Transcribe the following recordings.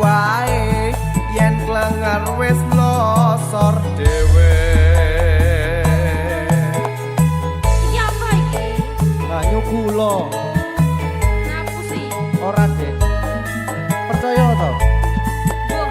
wae yen klenger wis losor dhewe. Iya apa iki? Banyu gula. Ngaku sih. Ora, Dek. Percaya to? Wah,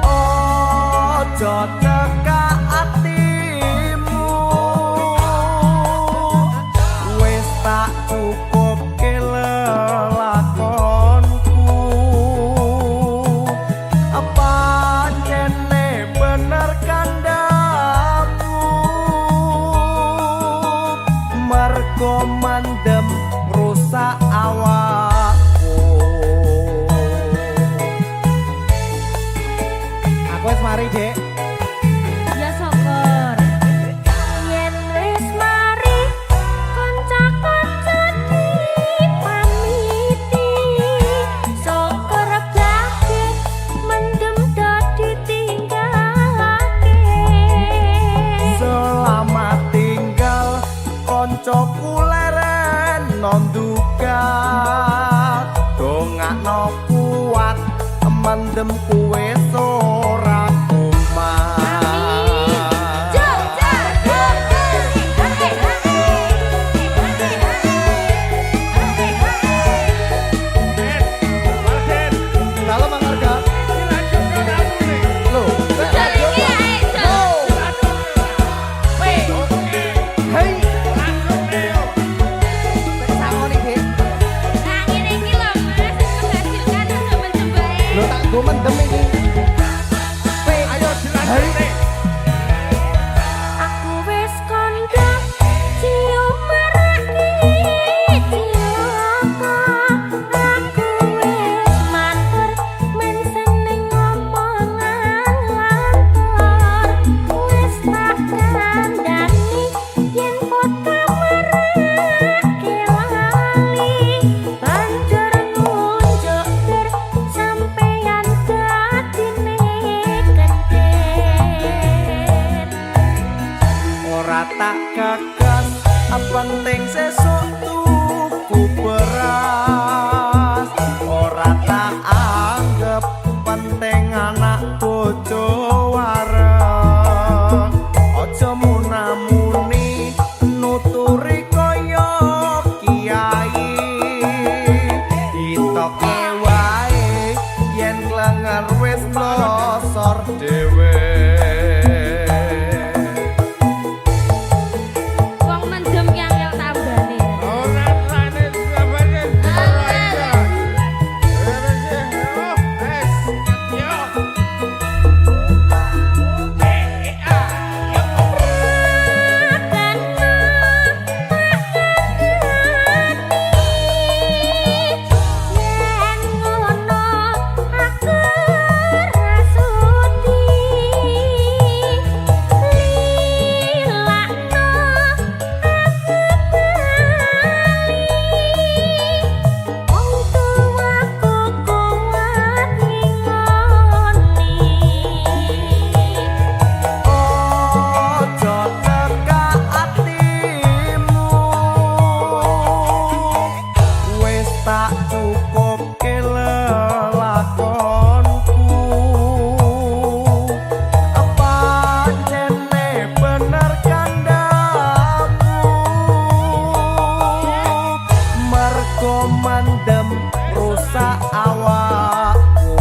Aja cekak atimu, wis tak cukupke lelakonku. Pancene bener kandhamu, mergo mandem rusak awakku. Aku wis mari, Dek. ya syukur. Yen wis mari kanca-kanca dipamiti, syukur gage mendem dadi tinggalake. Selamat tinggal koncoku leren nonduga, dongakno kuat mendem kuwe ora kumat. Kalau Mang Arga, loh, hei, sangoni, Dek. Lo tak go mendem iki. Ayo dilanjut. Aku wis kandha cium marake cilaka. Aku wis matur men seneng omongan lantur. Wis tak kandhani yen foto marake lali. Banjur nunjuk bir sampeyan dadine kentir. Ora tak gagas, penting sesuk tuku beras. Ora tak anggap penting anak bojo wareng. Aja munamuni nuturi kaya kiai. Ditoke wae yen klenger wis losor dhewe. Wong mendem ki angel tambane. Yen ngono aku rasuti lilakno aku bali. Wong tuaku kuat ngingoni. Aja cekak atimu, wis tak cukupke lelakonku. Pancene bener kandhamu, mergo mandem rusak awakku.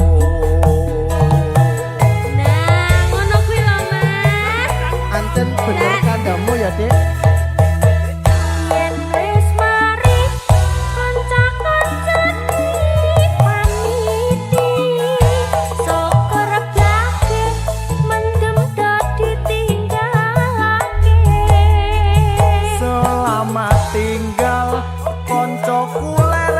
Nah, ngono kuwi lho, Mas. Anten bener kandhamu ya, Dek. Yen wis mari kanca-kanca dipamiti, syukur gage mendem dadi tinggalake. Selamat tinggal koncoku leren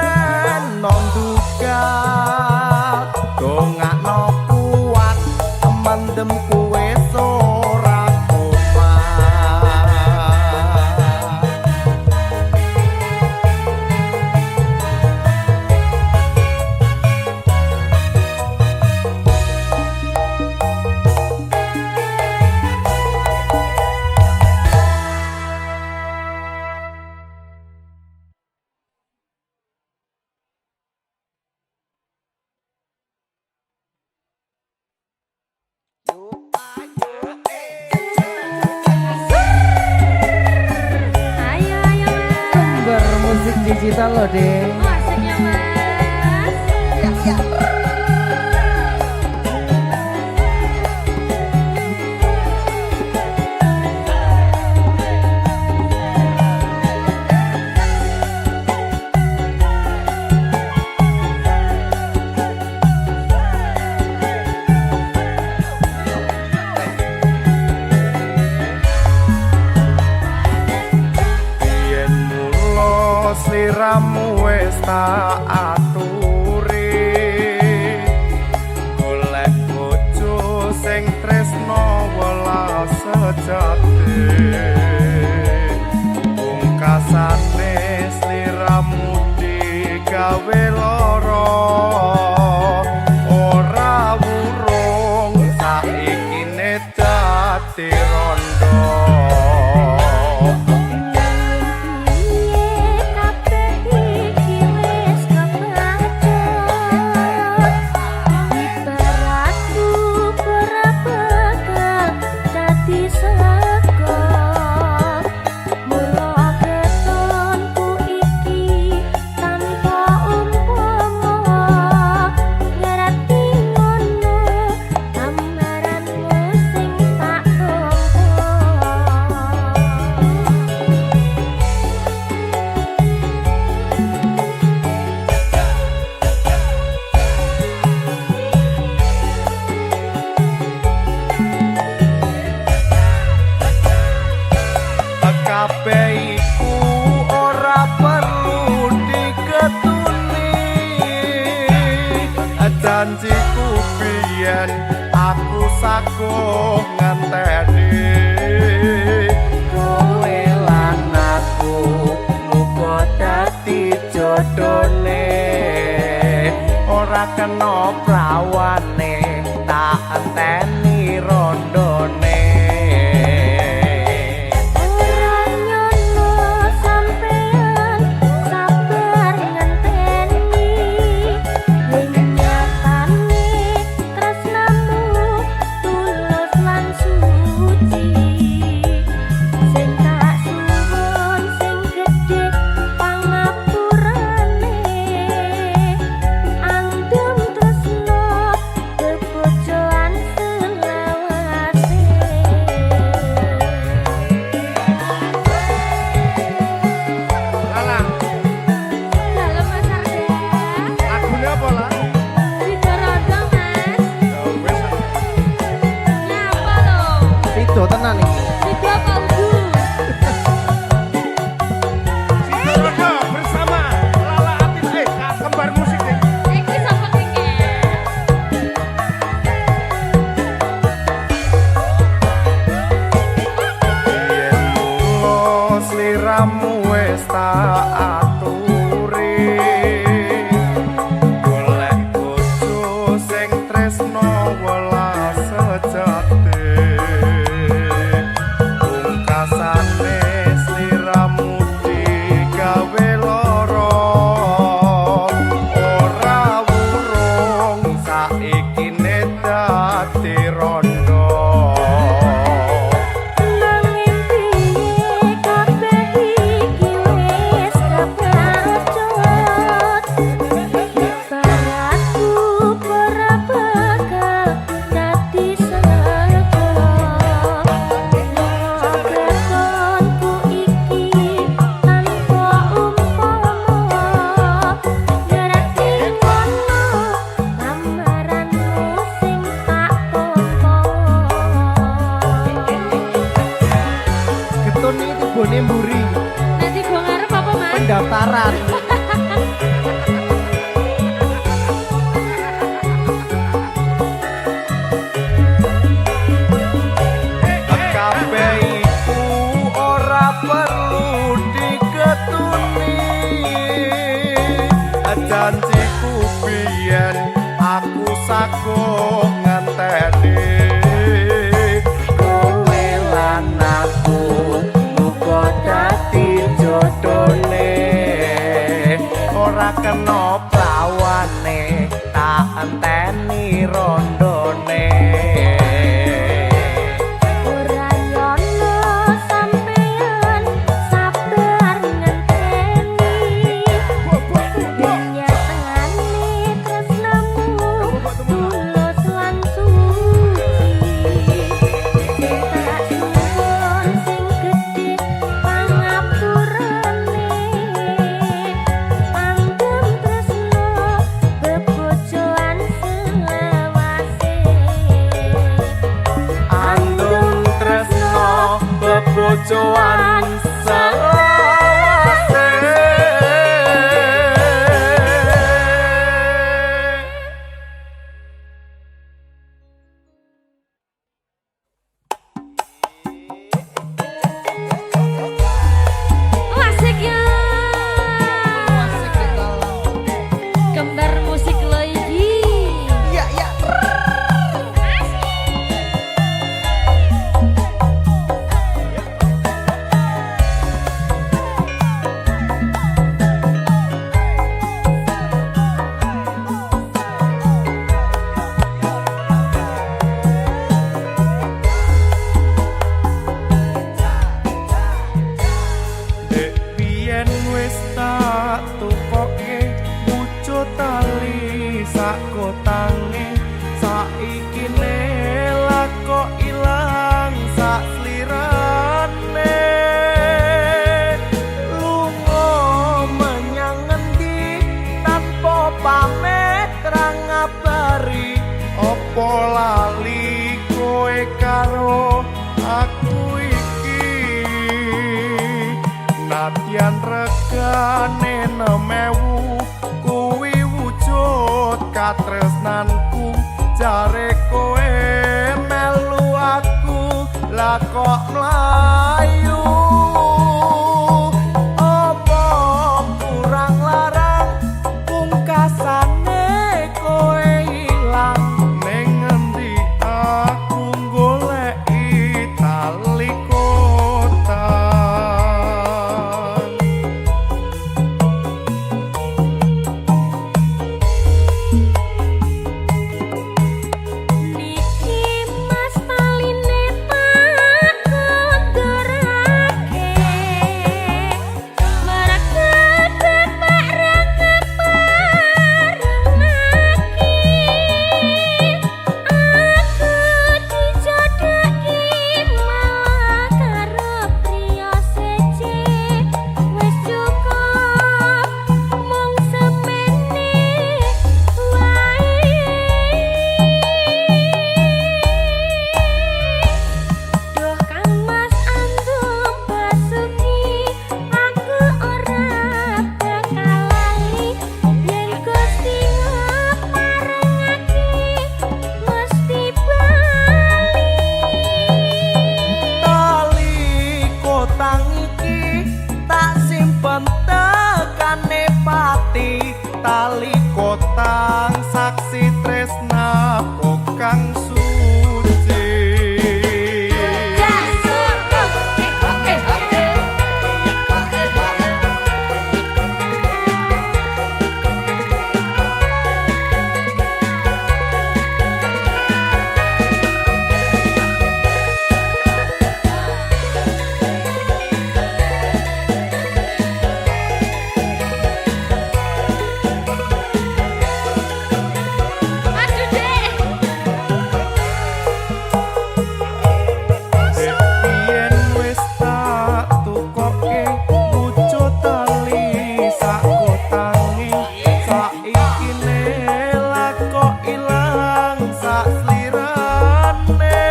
digital loh deh. Asik ya mas. Ya. Sliramu wis tak aturi golek bojo sing tresno welas sejati pungkasane sliramu digawe lara ora wurung saiki ne dadi rondo. Kabeh iku ora perlu diketuni janjiku biyen aku saguh ngenteni kowe lan aku muga dadi jodhone ora kena prawane tak enteni rondone. Sido tenan iki. Sido apa udu? Sido bersama Lala Atin kembar musik deh. Iki sapa iki? Yen mulo sliramu wis tak aturi golek bojo sing tresno welas sejati pungkasane sliramu digawe lara ora wurung saiki ne dadi rondo. Bone mburi Nanti gua ngarep apa mas? pendaftaran. Kabeh iku ora perlu diketuni janjiku biyen aku saguh ngenteni kowe lan aku muga dadi jodhone ora kena prawane tak enteni rondone. Ora yono sampean sabar ngenteni pojoan selawase. Asik ya. Kembar musik lo iki. Iya, iya. Dek biyen wis tak tukoke mucut tali sak kotange, saiki nelak kok ilang sak slirane. Lunga menyang ngendi tanpa pamit ra ngabari, opo lali kowe karo aku iki. Nadyan regane 6.000 kuwi wujud katresnanku, jare kowe melu aku lah kok mlayu. Apa kurang larang pungkasane kowe ilang, ning ngendi aku goleki tali kotan. Niki mas paline tak kondurake. Marakat bapak ranga parengake. Aku dijodohke malah karo priya sece. Wis cukup mung semene wae. Duh Kang Mas andum basuki, aku ora bakal lali. Yen Gusti ngeparengake mesti bali. Tali kotang iki tak simpen tekane pati, tali kotang saksi tresna kokang suci. Aduh dek. Biyen wis tak tukoke wujud tali sak kotange, saiki nelak kok ilang sak slirane.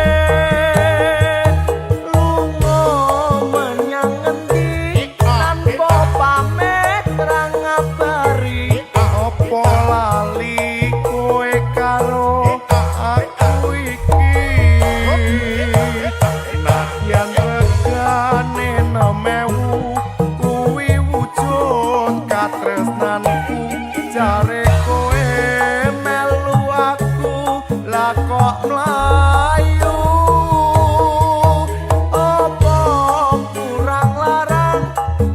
Lunga menyang ngendi tanpa pamit ra ngabari, opo lali kowe karo aku iki. Nadyan regane 6.000 kuwi wujud katresnanku, jare kowe melu aku lah kok mlayu. Apa kurang larang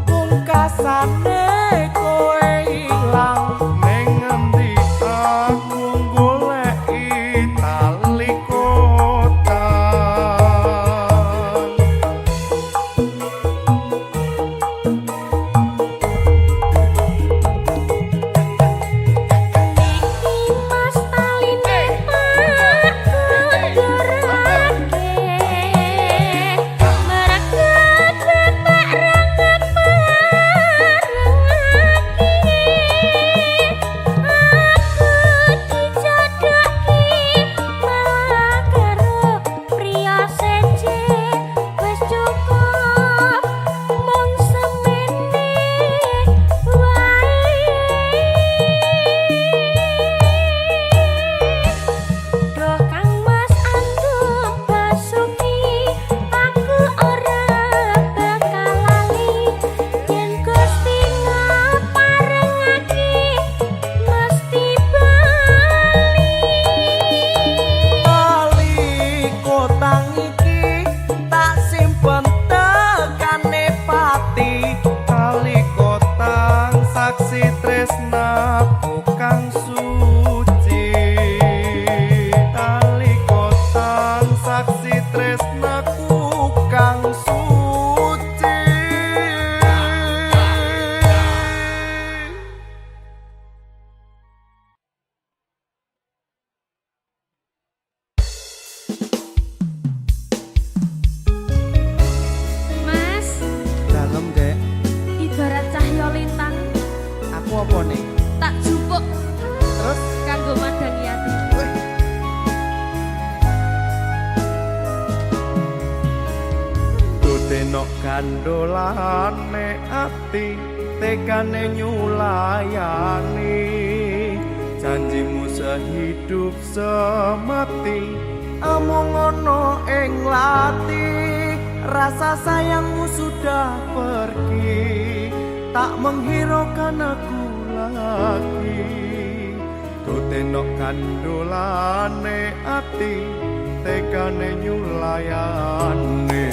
pungkasane kowe ilang, ning ngendi aku goleki tali kotan. Mbok Terus kanggo madani ati. Tutenok kandolane ati tekane nyulayani janjimu sehidup semati amung ono ing lati rasa sayangmu sudah pergi tak menghiraukan aku lagi tutenok kandolane ati tekane nyulayani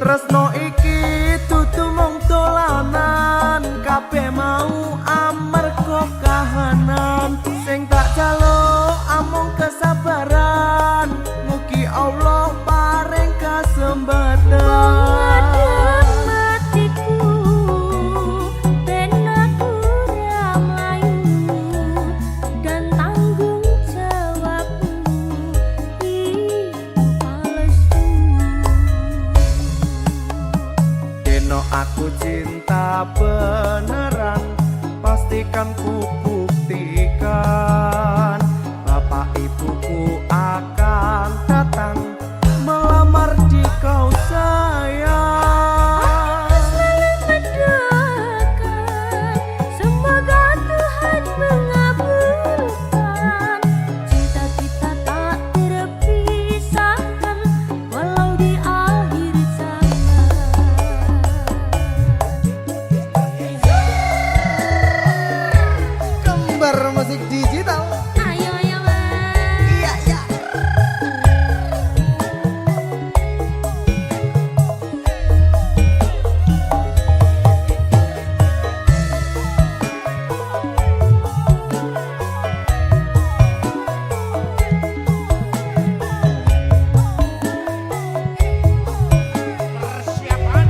Tresno iki dudu mung dolanan kabeh mau amarga kahanan sing tak jaluk amung kesabaran mugi Allah paring kasembatan aku cinta beneran pastikan ku buktikan bapak ibuku akan datang melamar di kau sayang selalu mendoakan semoga Tuhan mengabulkan cinta kita tak terpisahkan walau di akhir zaman. Musik digital. Ayo ya mas. Iya iya. Persiapan.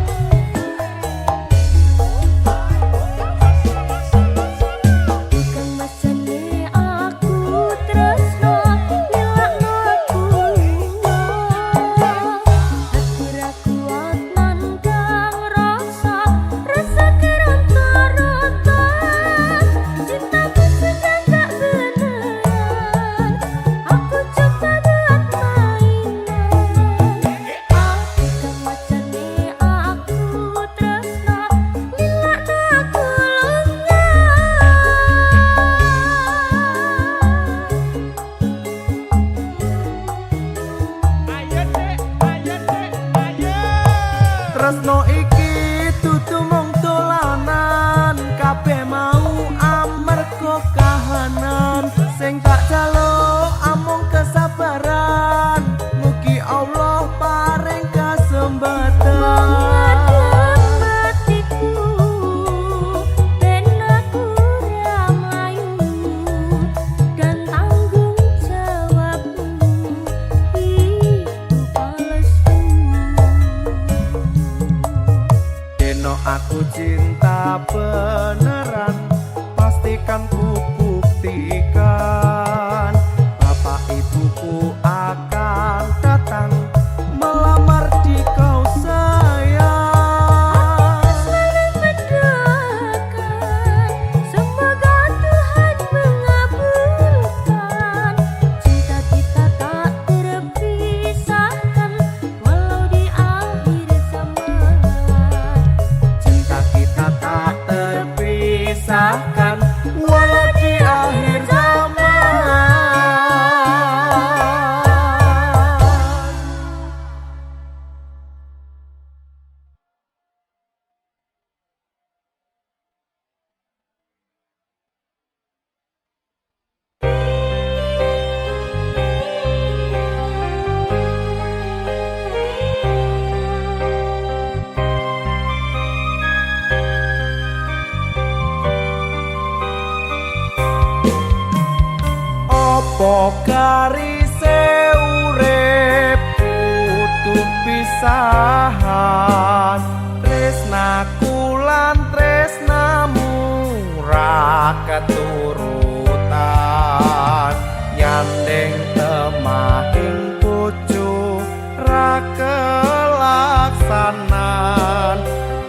Tresno iki dudu mung dolanan kabeh mau amarga kahanan sing tak jaluk amung kesabaran mugi Allah paring kasembatan aku cinta beneran pastikan ku buktikan bapak ibuku akan datang melamar di kau sayang selalu mendoakan semoga Tuhan mengabulkan cinta kita tak terpisahkan walau di akhir zaman. kita tak terpisahkan pisahan tresnaku lan tresnamu ra keturutan nyandeng temahing bojo ra kelaksanan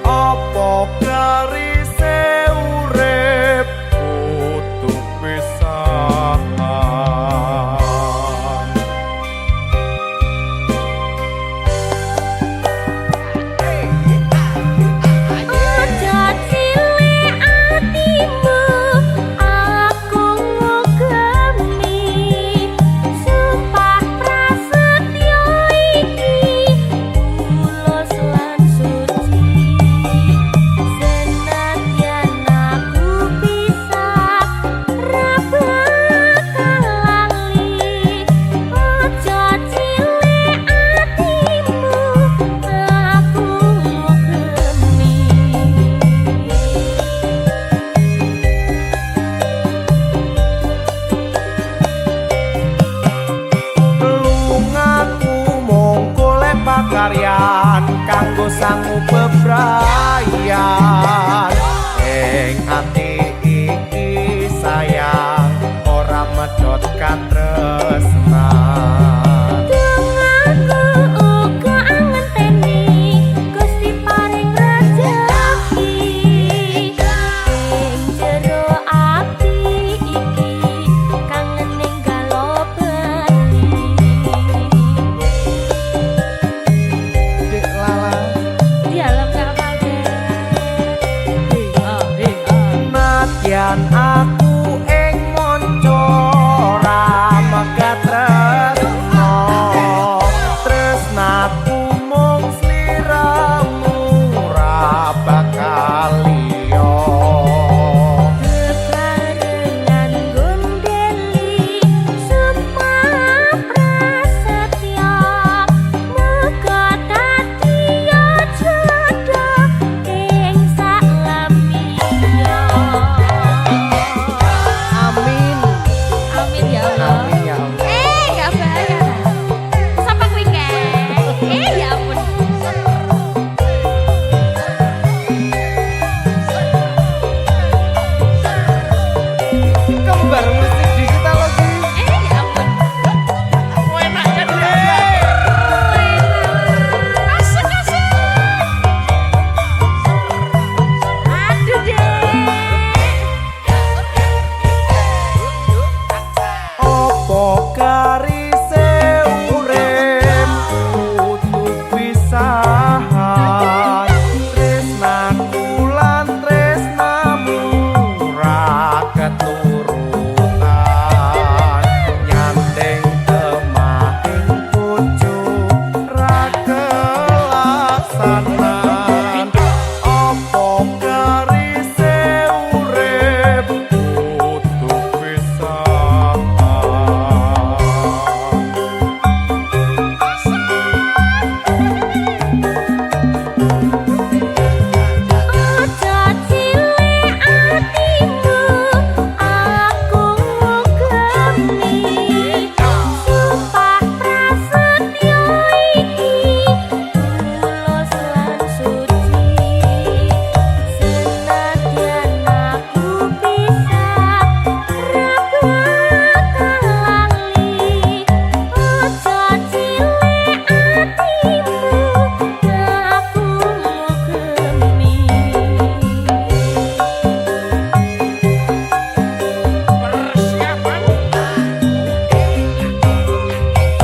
opo garise urip kudu pisahan. Karyan kanggo sangu bebrayan ing ati iki sayang ora medhot katresnan denganku uga ngenteni Gusti paring rejeki ing jero ati iki kangen ninggalo beti. Nadyan aku ing monco ra megat tresno tresnaku mung sliramu ra bakal liya Bebarengan gondeli sumpah prasetya muga dadi jodoh ing salamia. amin Amin ya Allah. amin ya Allah. Gak bayar. Sampai weekend. Ya ampun. Kembar musik digital lagi Ya ampun. enaknya dia Asik asik. Aduh deh. opo garise urip kudu pisahan tresnaku lan tresnamu ra keturutan nyandeng temahing bojo ra kelaksanan opo garise urip kudu pisahan. Ojo cilik atimu aku ngugemi sumpah prasetya iki tulus lan suci senadyan aku pisah ra bakal lali ojo cilik atimu aku ngugemi.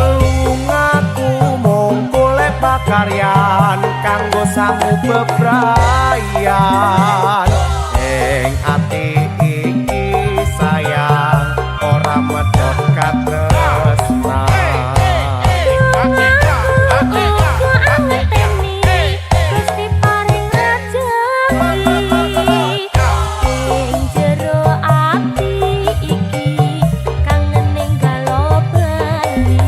Lungaku mung golek pakaryan kanggo sangu bebrayan ing ati iki sayang ora medhot katresnan Gusti paring rejeki ing jero ati iki kangen ninggalo beti.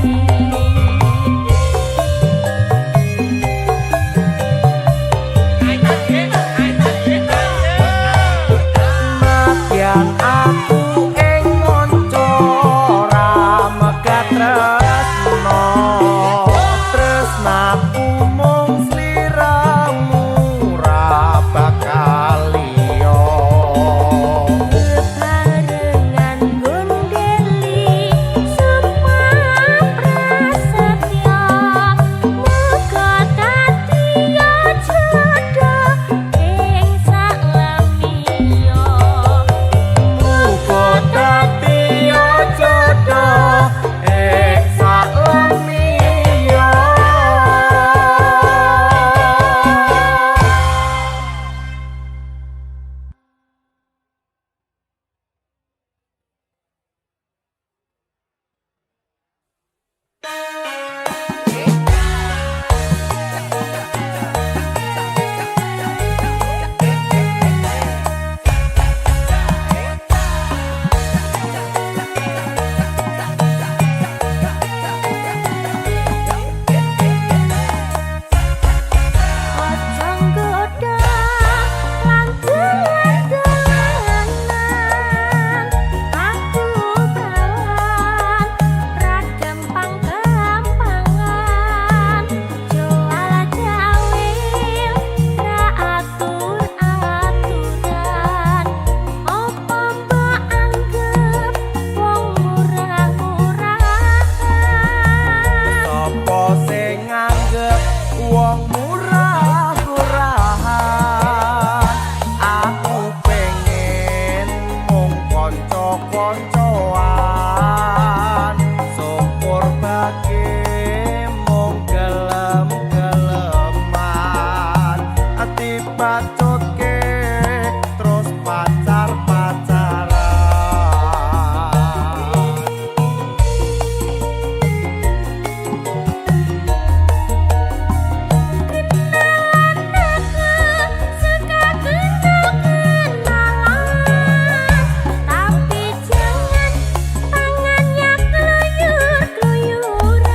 lagi mung gelem-geleman ati pacutke terus pacar-pacaran tapi jangan tangannya keluyur-keluyuran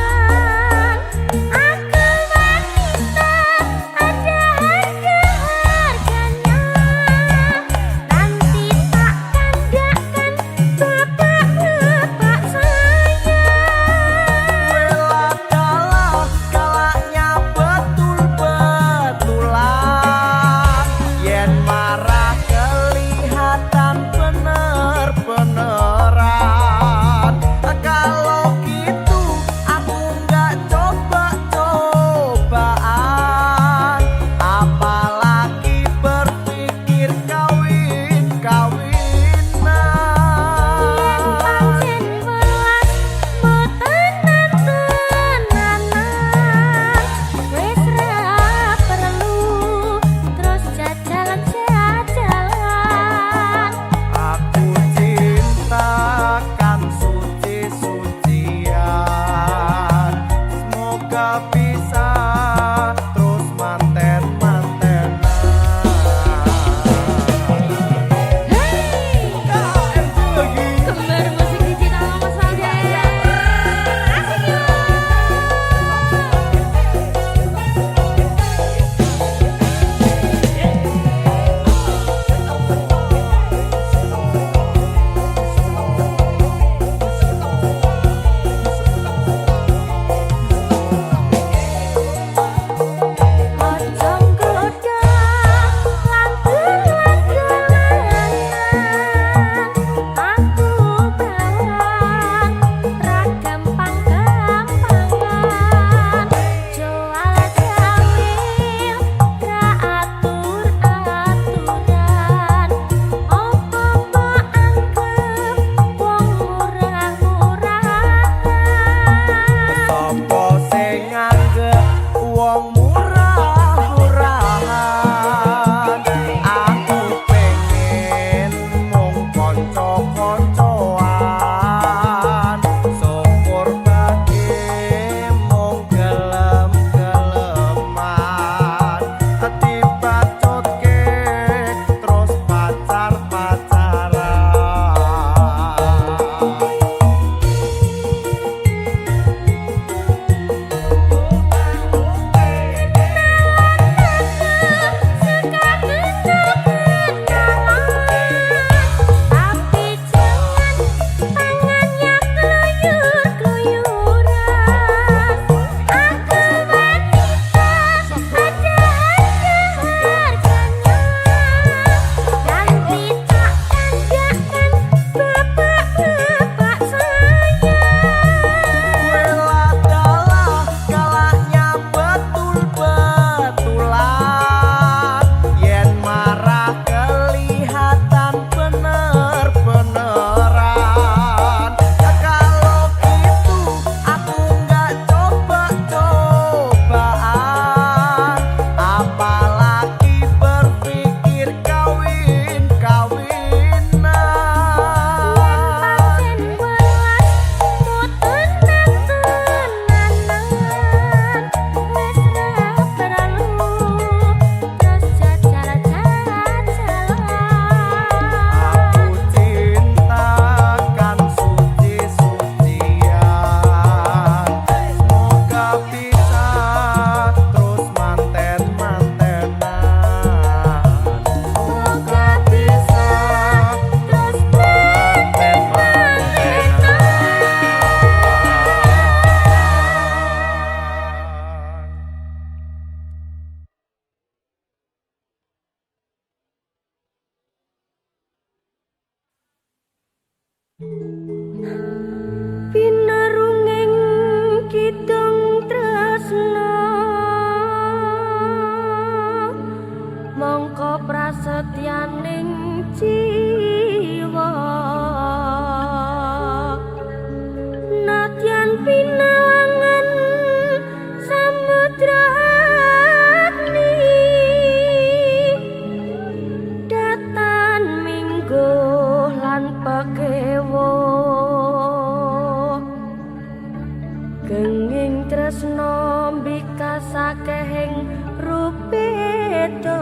Nanging tresno mbikasakehing rupeda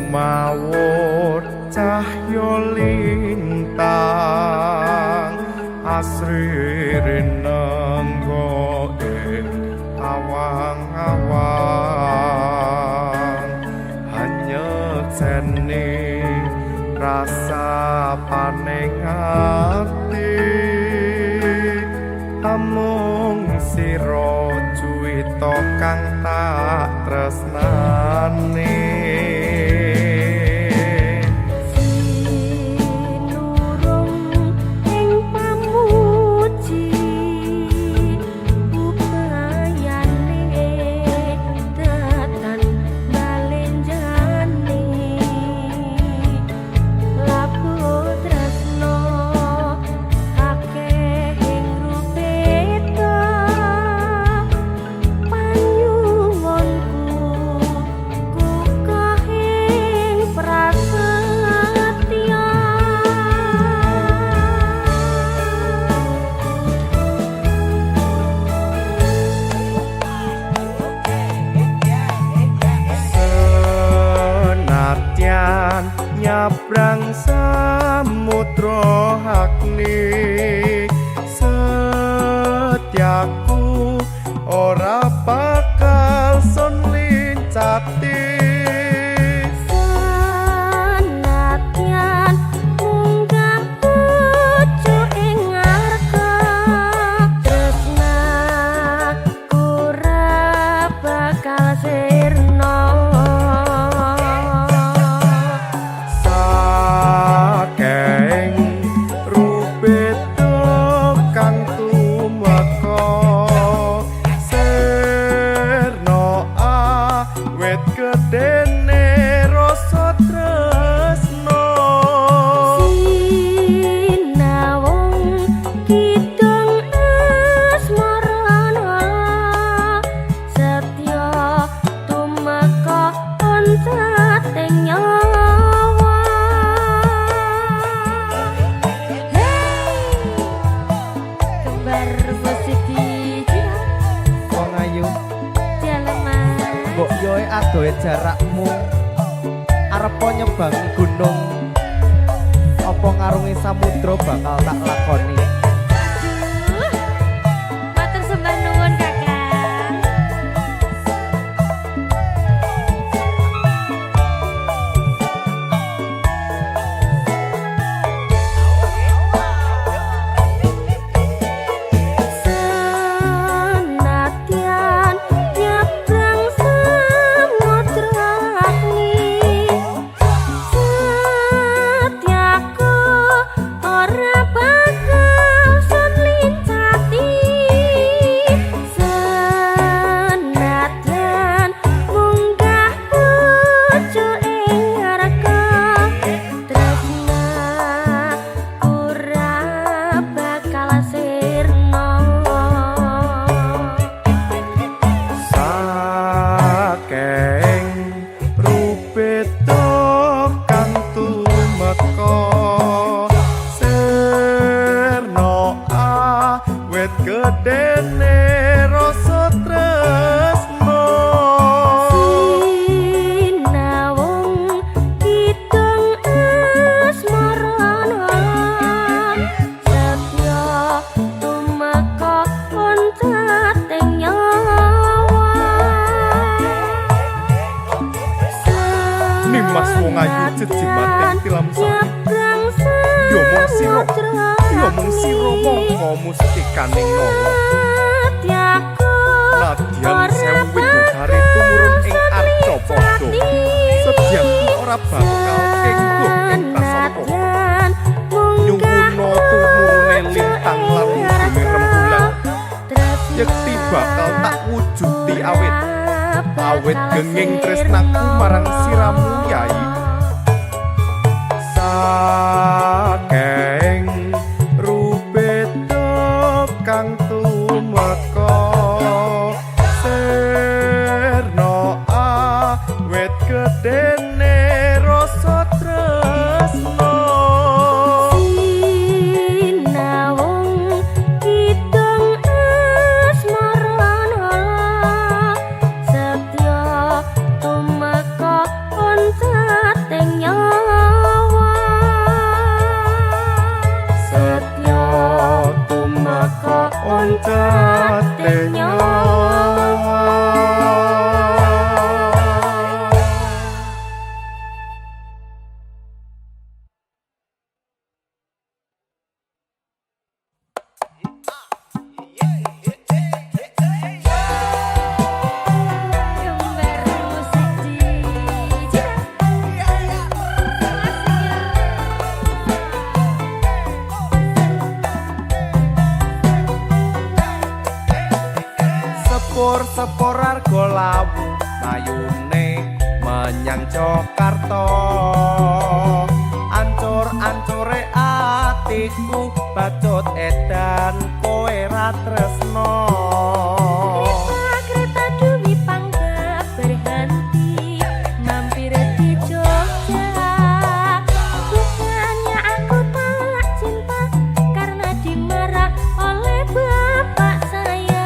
Sumawur cahya lintang asri rinenggo ing awang-awang hanyetseni rasa paning ati amung sira cuwita kang tak tresnani. Nyabrang samudra Agni setiaku ora bakal sun lincati senadyan munggah pucuk ing arga tresnaku ora bakal sirna. Gedene rasa tresno sinawung kidung asmarana setya tumeka oncating nyawa. Kembar posisi Wong ayu mbok yoe adohe jarakmu arep nyebang gunung apa ngarungi samudra bakal tak lakoni. Matur sembah nuwun Kakang. Senadyan nyabrang samudra Agni setiaku ora bakal sun lincati senadyan munggah pucuk ing arga tresnaku ora bakal sirna. saking rupeda kang tumeka sirna awit gedene rasa tresno sinawung kidung asmarana setya tumeka oncating nyawa. Nimas wong ayu jejimaten tilam sari yo mung sira mongko mustikaning nala nadyan sewu widodari tumurun ing arca padha sedyanku ora bakal engguh ing tasampa nyuwuna tumurune lintang lan ujune rembulan yekti bakal tak wujuti awit awit genging tresnaku marang siramu yai saking rubeda kang tumeka sirna awit gedene rasa tresna Jate nyawa sepur arga lawu mayune menyang Jakarta ancur-ancure atiku bacut edan kowe ra tresno kereta dewi pangga berhenti mampir di Jogja bukannya aku tak cinta karena dimarah oleh bapak saya.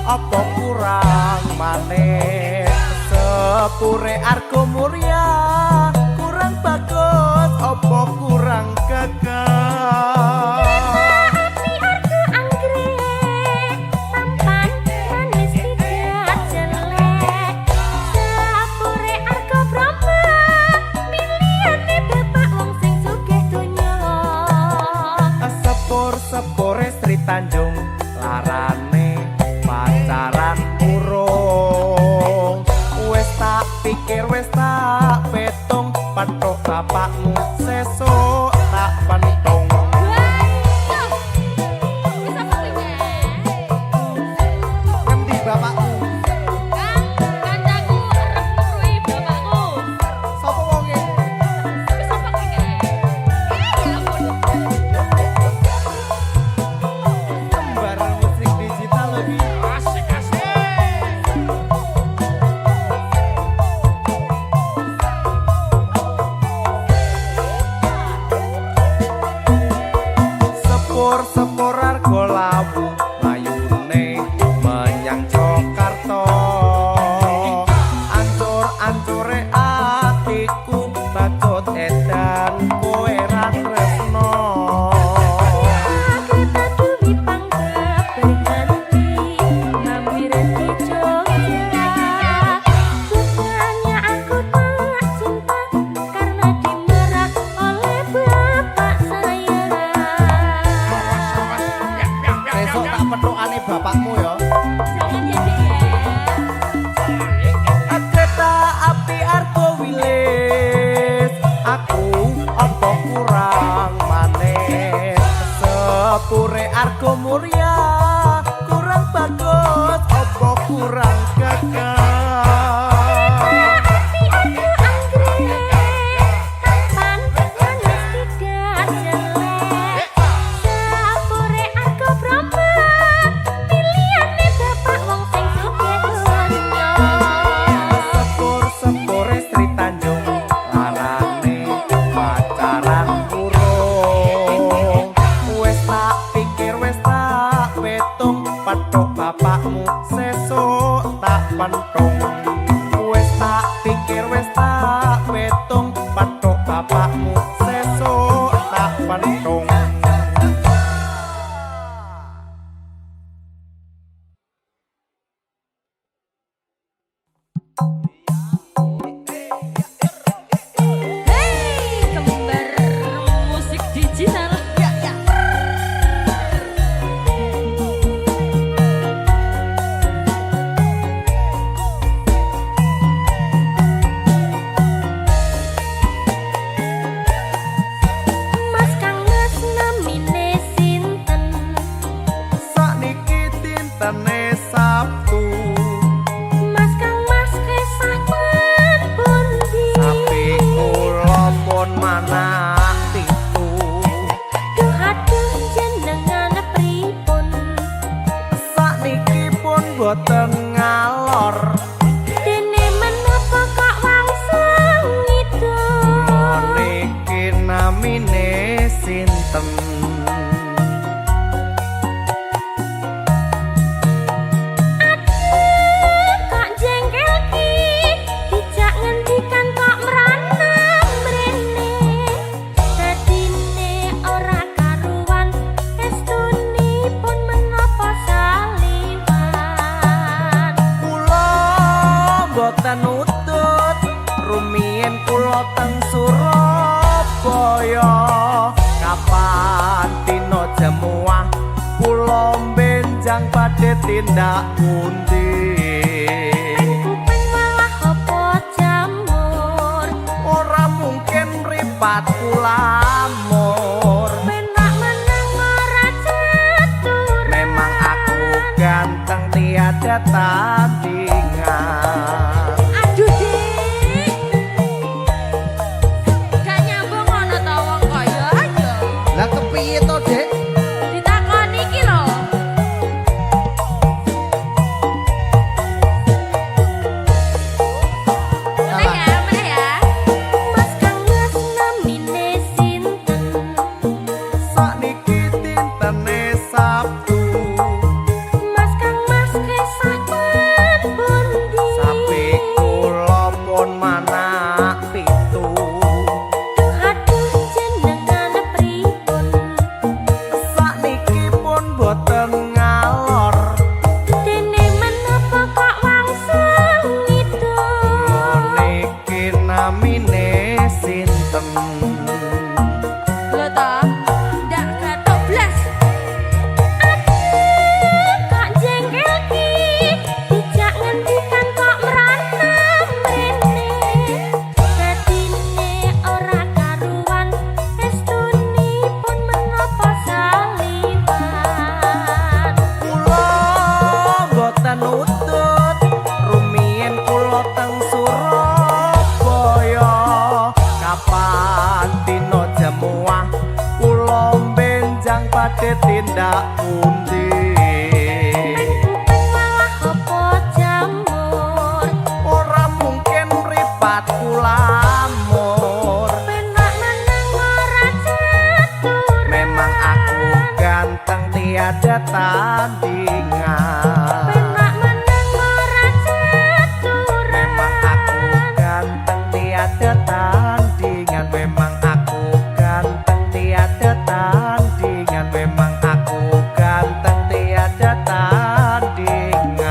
Apa kurang maneh sepure arga murya kurang bagus apa kurang gagah api arga anggrek tampan manis tidak jelek sepure arga brama miliane bapak wong sing sugih donya sepure Sri Tanjung larane pacaran urung wis tak pikir wis tak petung pathok bapakmu sesuk tak pentung ngendi bapakmu kancaku arep nuruhi bapakku sapa wonge wis apa iki ya ampun kembar musik digital lagi sepur arga lawu mayune menyang Jakarta ancur-ancure atiku bacut edan kowe ra tresno kereta dewi pangga berhenti mampir di Jogja bukannya aku tak cinta karena dimarah oleh bapak saya. besok tak petukane bapakmu ya Jangan ya Dek ya. kereta api arga wilis aku apa kurang maneh sepure arga murya kurang bagus apa kurang gagah sepure Sri Tanjung larane pacaran urung wis tak pikir wis tak petung pathok bapakmu sesuk tak pentung wis tak pikir wis tak petung pathok bapakmu sesuk tak pentung sinten. Boten utut rumiyin kula teng Surabaya, kapan dina jemuah kula benjang badhe tindak pundi. Malah apa jamur Ora mungkin mripat kulamur, penak menang ora catur. memang aku ganteng tiada tandingan. Lah kepiye to, Dik? Ditakoni iki lho. Meneh ya. Mas Kang Mas namine sinten? Sakniki dintene Sabtu, Mas Kang Mas kesah pundi? sapi kula pun manak pitu. Aduh jenengan pripun? Sakniki pun boten ngalor, Dene menapa kok wangsul ngidul? niki namine sinten. Lho ta, ndak gathok blas. Kok jengkel ki, dijak ngendikan kok merantem rene. Dadine ora karuan, estunipun menapa saliwan. Kula boten utut rumiyin kula teng Surabaya, kapan dina jemuah kula benjang badhe tindak pundi. Malah apa jamur, Ora mungkin mripat kulamur, penak menang ora catur. memang aku ganteng tiada tandingan. Penak menang ora catur. Memang aku ganteng tiada tandingan. Memang aku ganteng tiada tandingan. Memang aku ganteng tiada tandingan.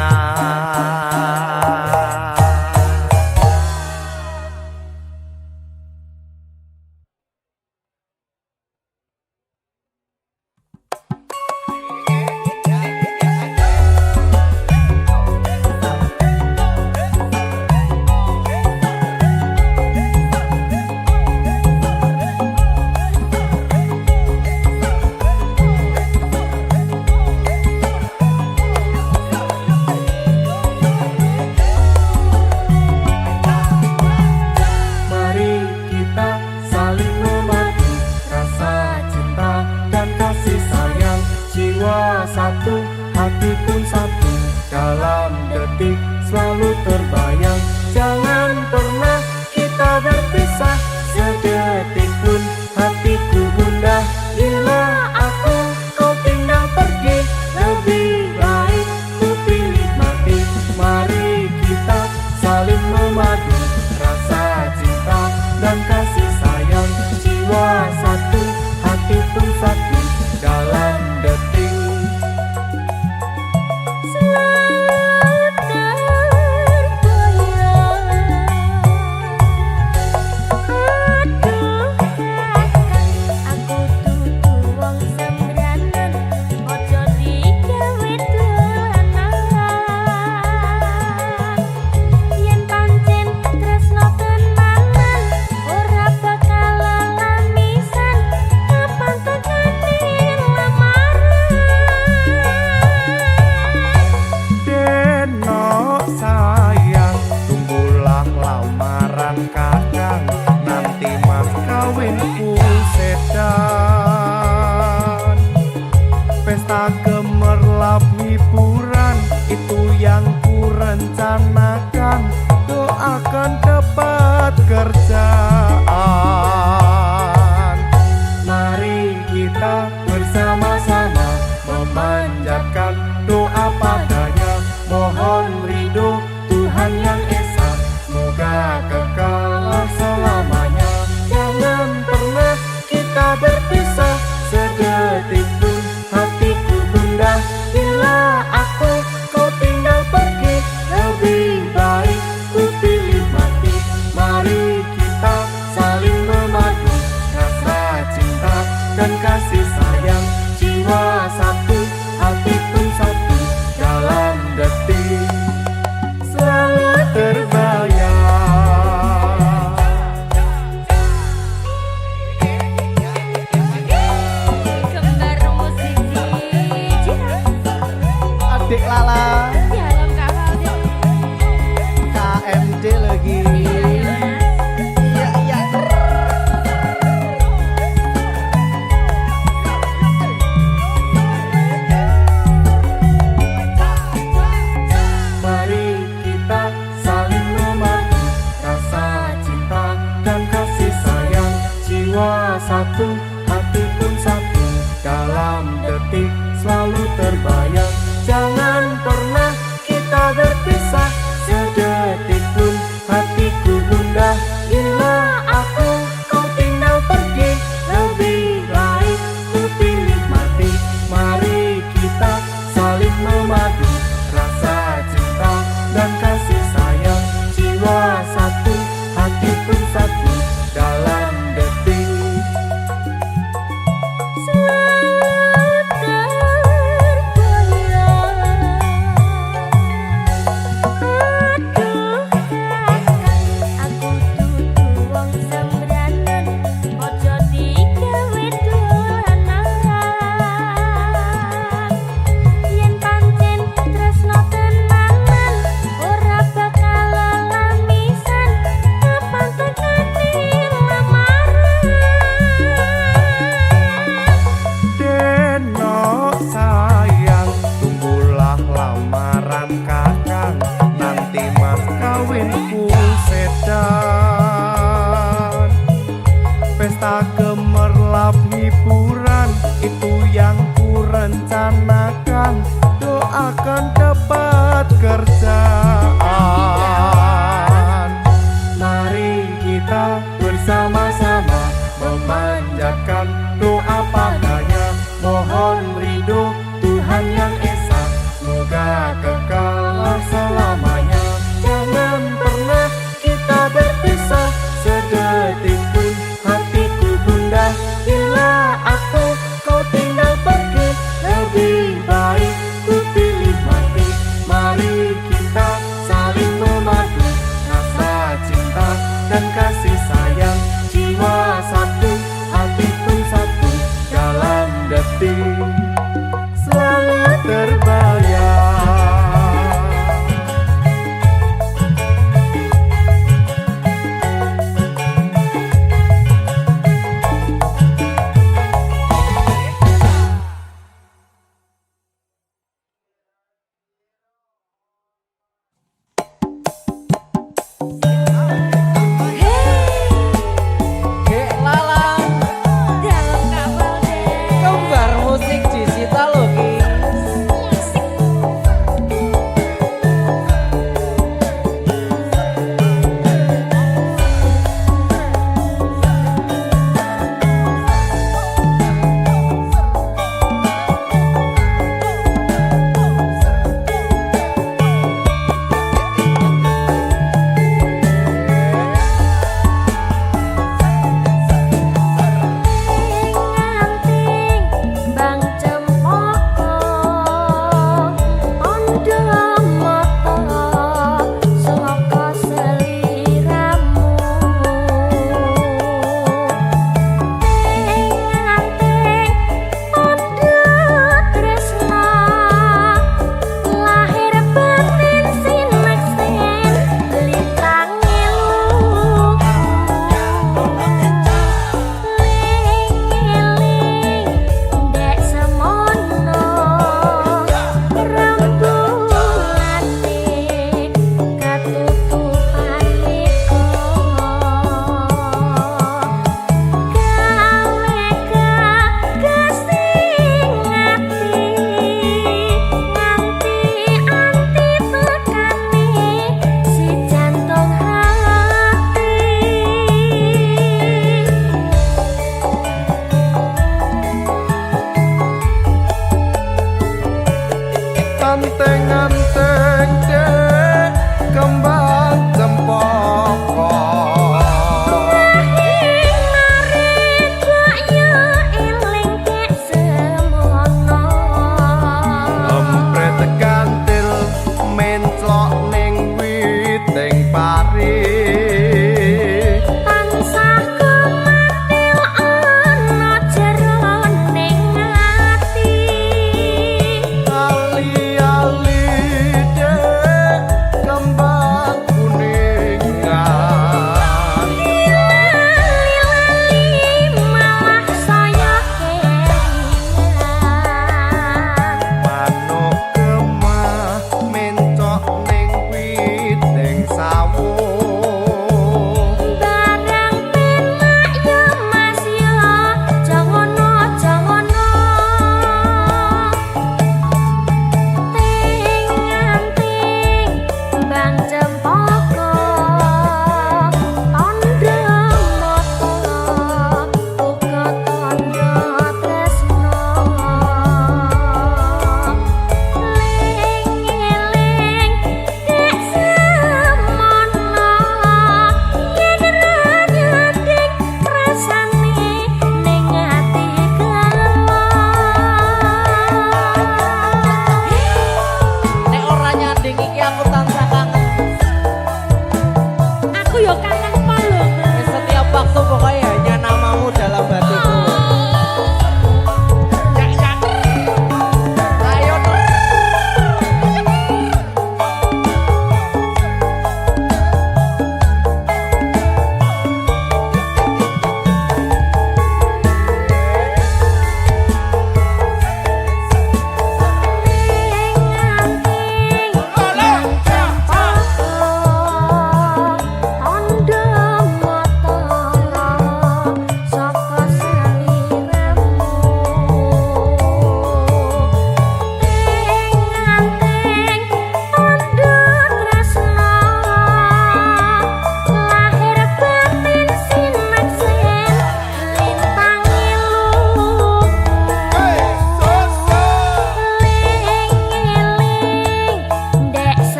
Mari kita saling memadu, rasa cinta dan kasih sayang. Jiwa satu, hati pun satu, dalam detik selalu terbayang. Jangan pernah kita berpisah, sedetik pun hatiku gundah. Bila aku kau tinggal pergi, lebih baik ku pilih mati. Mari kita saling memadu, rasa cinta dan kasih sayang. Jiwa satu, hati pun satu, dalam detik Selalu terbayang. Aduh, satu, hati pun satu. Dalam detik selalu terbayang, jangan pernah kita berpisah. Sedetik pun hatiku gundah, bila aku kau tinggal pergi. Lebih baik ku pilih mati. Mari kita saling memadu, rasa cinta dan kasih sayang. Jiwa satu, hati pun satu. Dalam detik nanti mas kawinku sedan. Pesta gemerlap hiburan, itu yang ku rencanakan. Doakan dapat kerjaan. Mari kita bersama-sama memanjatkan doa padanya. Mohon ridho Tuhan yang esa, semoga kekal selamanya. Jangan pernah kita berpisah, sedetik pun hatiku gundah bila aku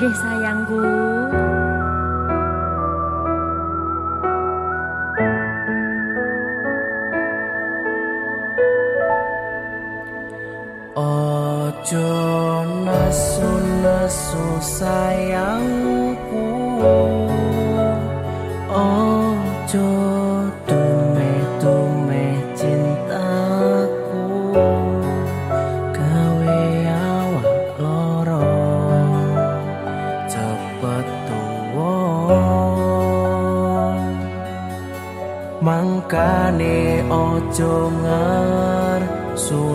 Nggih sayangku. Ojo nesu-nesu sayangku, ojo dumeh-dumeh cintaku, gawe awak loro cepet tuwa. Mangkane ojo ngersulo.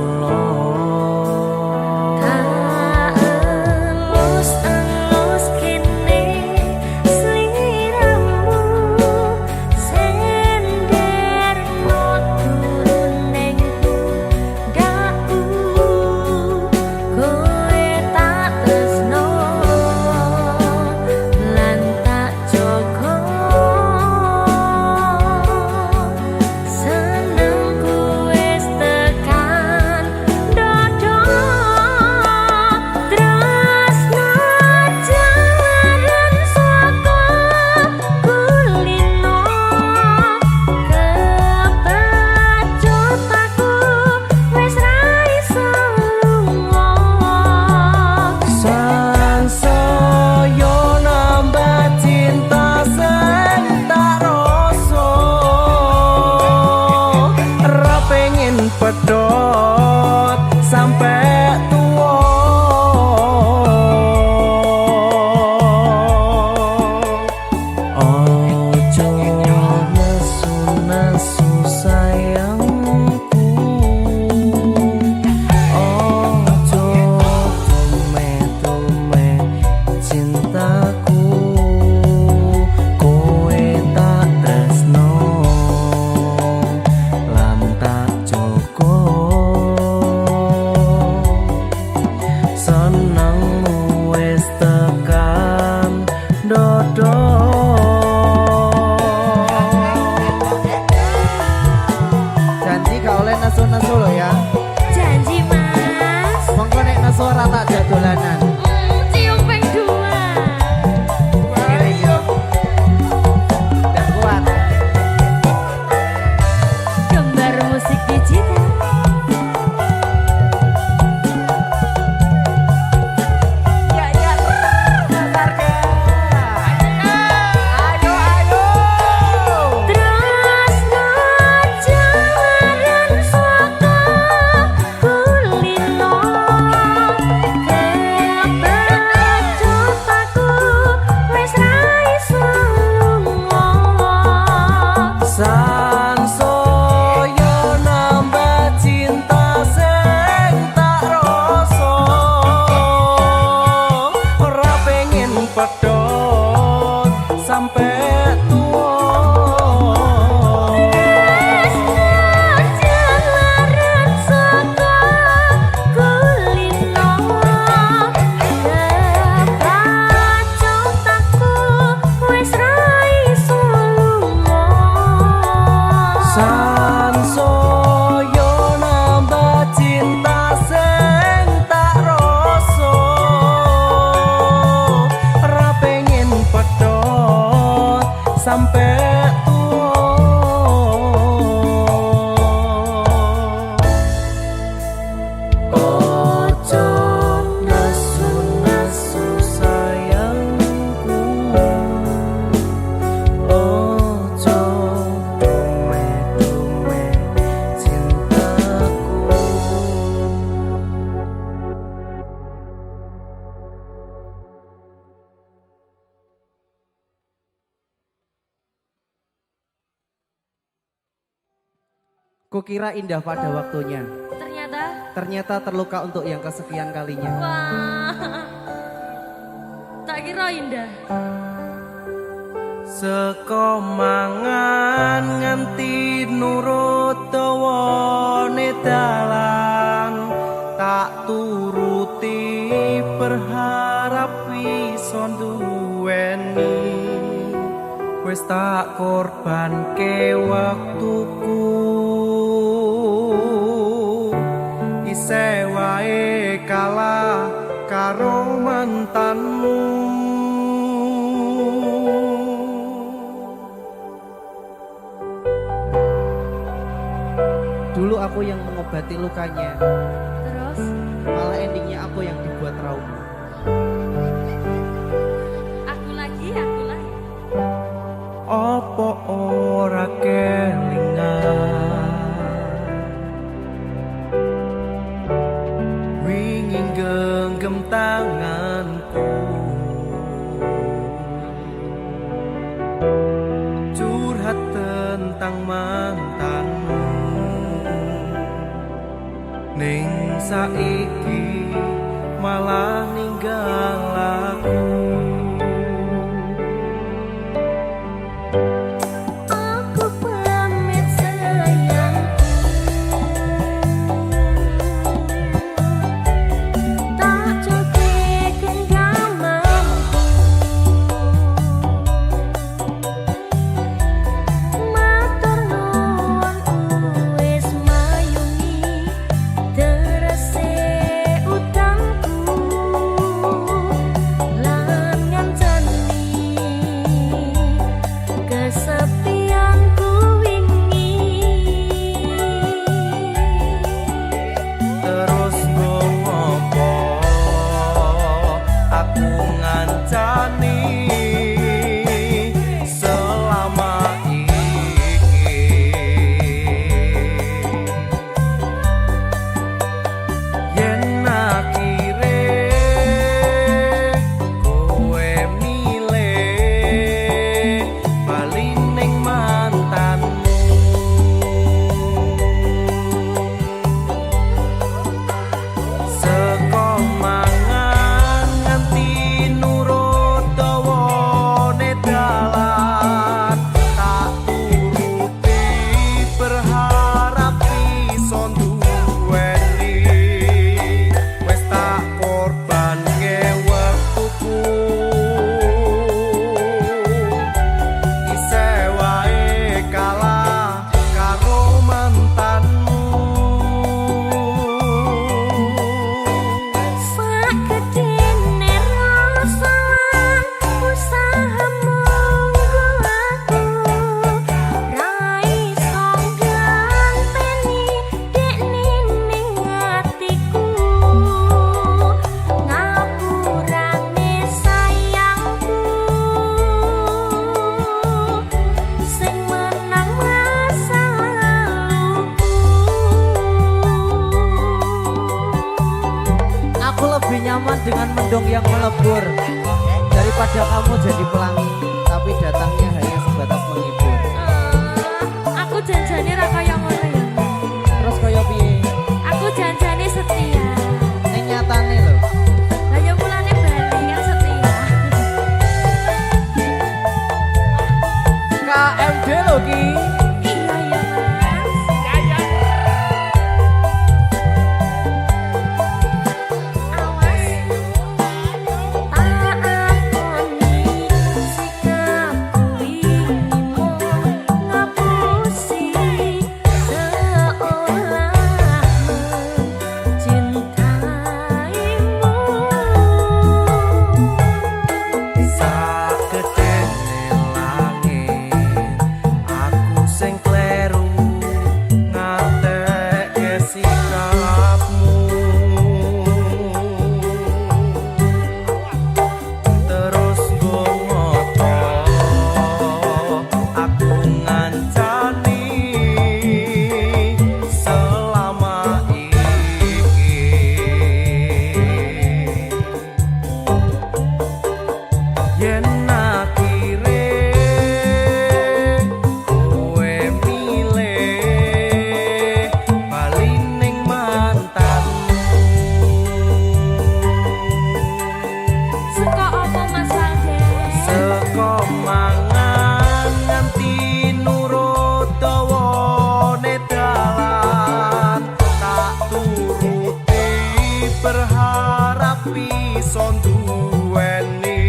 Pedot sampai tua. Ojo nesu-nesu sayangku, ojo dumeh-dumeh cintaku, kowe tak tresno lan tak joko. Senengmu wis tekan dodo. Janji gak oleh nesu-nesu lo ya. Janji mas. Mongko nek nesu ora tak jak dolanan. Cium ping 2. Dan kuat. Gambar musik digital. Pedot sampai tua. Jalaran saka kulino, kepacut aku wis ra iso lunga. Sansaya nambah cinta sing tak rasa. Pedot sampai tua. Ojo nesu-nesu sayangku, ojo dumeh-dumeh cintaku. Kukira indah pada waktunya. Ternyata terluka untuk yang kesekian kalinya. Wah, tak kira indah. Seko mangan nganti nurut dawane dalan, tak turuti berharap iso duweni. Wis tak korbanke waktuku, isih wae kalah karo mantanmu. aku yang mengobati lukanya. Terus Malah endingnya aku yang dibuat trauma. aku lagi. Opo ora kelingan wingi genggam tanganku curhat tentang mantanmu ning saiki malah ninggal aku. Aku pamit sayangku, tak cukup genggamanku, matur nuwun wis mayungi terese utangku lan ngancani kesepianku wingi. Terus ngopo aku ngancani selama iki yen akhire kowe milih bali ning mantanmu. Seko mangan nganti nurut dawane dalan tak turuti berharap iso duweni wis tak korbanke wektuku isih wae kalah karo mantanmu. Sakedene rasa lan usahamu aku ra iso ganteni dekne ning atiku. Ngapurane sayangku sing menang masa laluku. Aku lebih nyaman dengan mendung yang melebur daripada kamu jadi pelangi, tapi datangnya hanya sebatas menghibur. Aku janjane ra kaya ngono ya. Terus kaya piye? Aku janjane setia. Ning nyatane lho. Lah ya mulane bali kan setia. KMD lho ki. Iya ya Mas. Awas tak akoni sikapku wingimu ngapusi seolah mencintaimu. Sakedene langit aku sing kleru ngatekke sikapmu. Terus ngopo aku ngancani selama iki yen akhire kowe milih bali ning mantanmu. Seko opo Mas Walden? Seko mangan nganti nurut dawane dalan tak turuti berharap iso duweni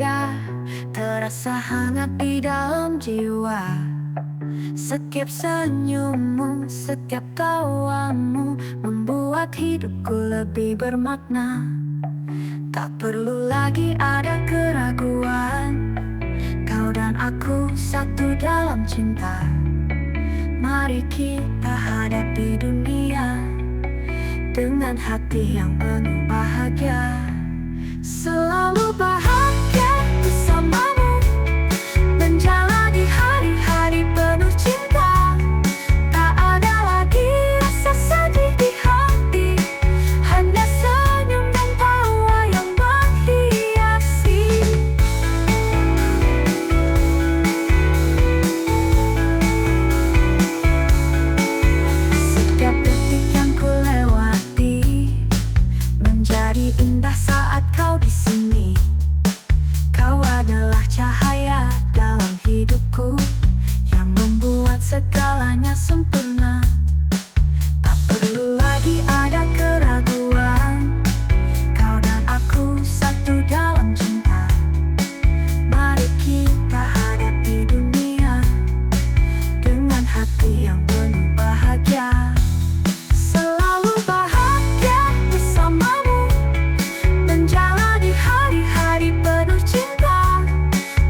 indah, terasa hangat di dalam jiwa. Setiap senyummu, setiap tawamu membuat hidupku lebih bermakna. Tak perlu lagi ada keraguan, kau dan aku satu dalam cinta. Mari kita hadapi dunia dengan hati yang penuh bahagia. Selalu bahagia bersamamu, menjalani hari-hari penuh cinta. Tak ada lagi rasa sedih di hati, hanya senyum dan tawa yang menghiasi. Setiap detik yang ku lewati menjadi indah saat kau di sini. Kau adalah cahaya dalam hidupku yang membuat segalanya sempurna. Tak perlu lagi ada keraguan, kau dan aku satu dalam cinta. Mari kita hadapi dunia dengan hati yang penuh bahagia. Selalu bahagia bersamamu, menjalani hari-hari penuh cinta.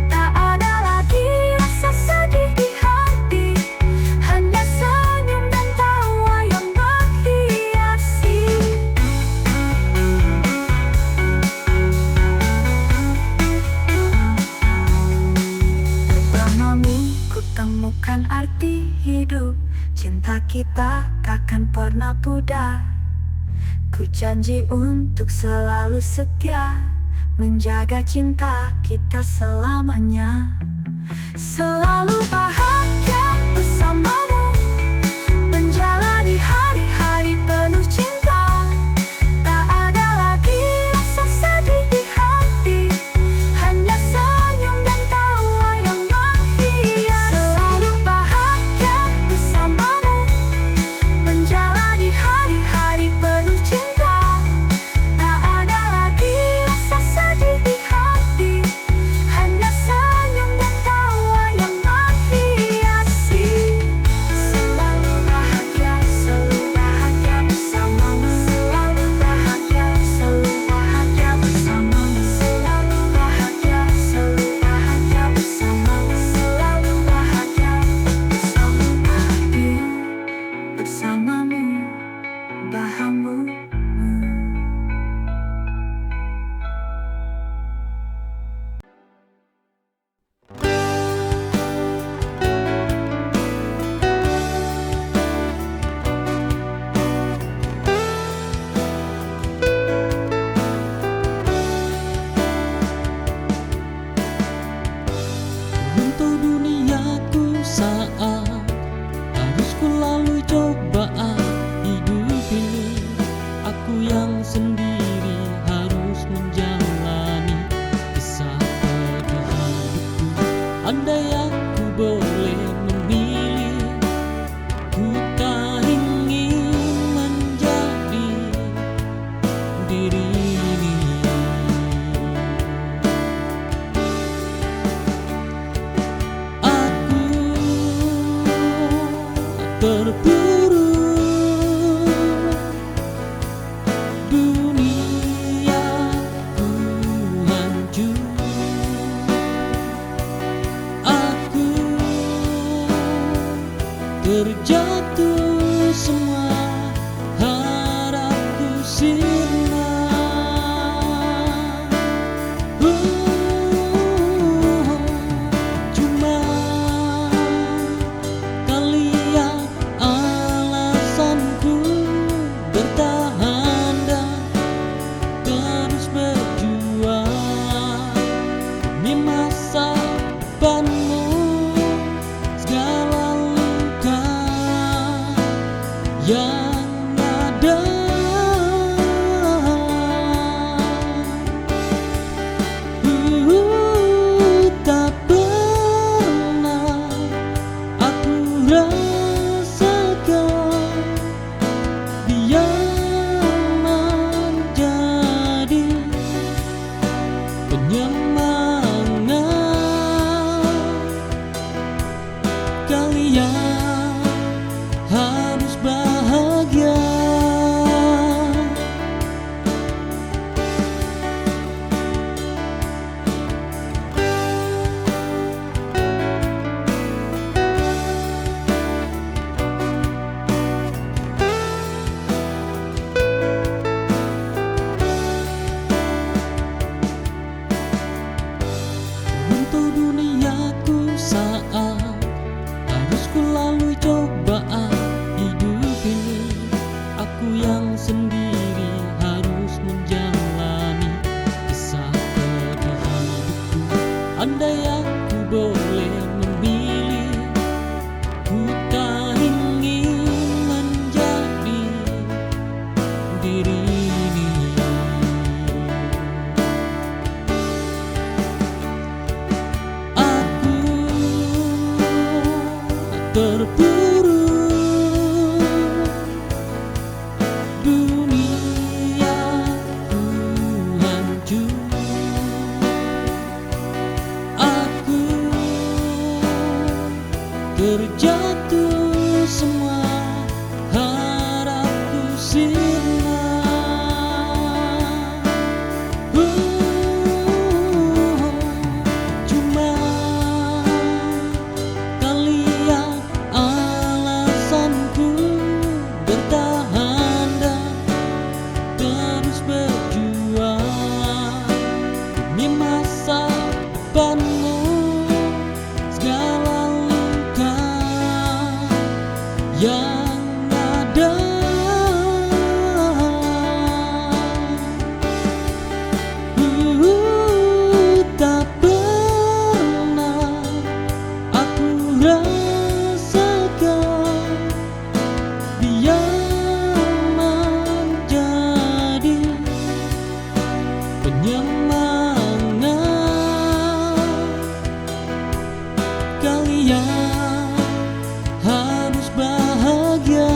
Tak ada lagi rasa sedih di hati, hanya senyum dan tawa yang menghiasi. Bersamamu ku temukan arti hidup, cinta kita takkan pernah pudar. Ku janji untuk selalu setia, menjaga cinta kita selamanya. Selalu bahagia bersamamu, menjalani hari-hari penuh cinta. Tak ada lagi rasa sedih di hati, hanya senyum dan tawa yang menghiasi. Selalu bahagia bersamamu, menjalani hari-hari penuh cinta. Tak ada lagi rasa sedih di hati, hanya senyum dan tawa yang menghiasi. Selalu bahagia bersamamu, selalu bahagia bersamamu, selalu bahagia bersamamu, selalu bahagia bersamamu, bahamu. Untuk duniaku saat harus ku lalui cobaan hidup ini, aku yang sendiri harus menjalani kisah pedih hidupku. Andai aku boleh memilih, ku tak ingin menjadi diri ini. Aku terburu duniaku hancur. Aku terjatuh, semua harapku sirna. Cuma kalian alasanku bertahan dan terus berjuang demi masa depanmu. Segala luka andai aku boleh memilih, ku tak ingin menjadi diri ini. Aku terburu duniaku hancur. Aku terjatuh, semua harapku sirna. Cuma kalian alasanku bertahan dan terus berjuang demi masa depanmu. Segala luka yang ada, tak pernah aku rasakan. Biar menjadi penyemangat, kalian harus bahagia.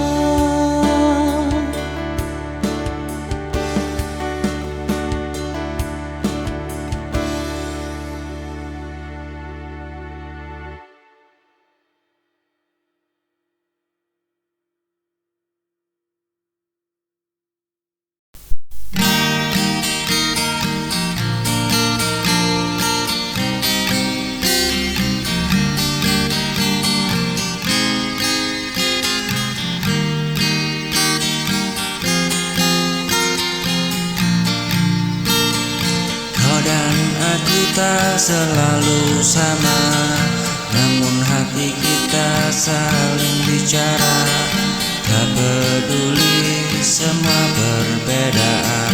Kau dan aku tak selalu sama, namun hati kita saling bicara. Tak peduli semua perbedaan,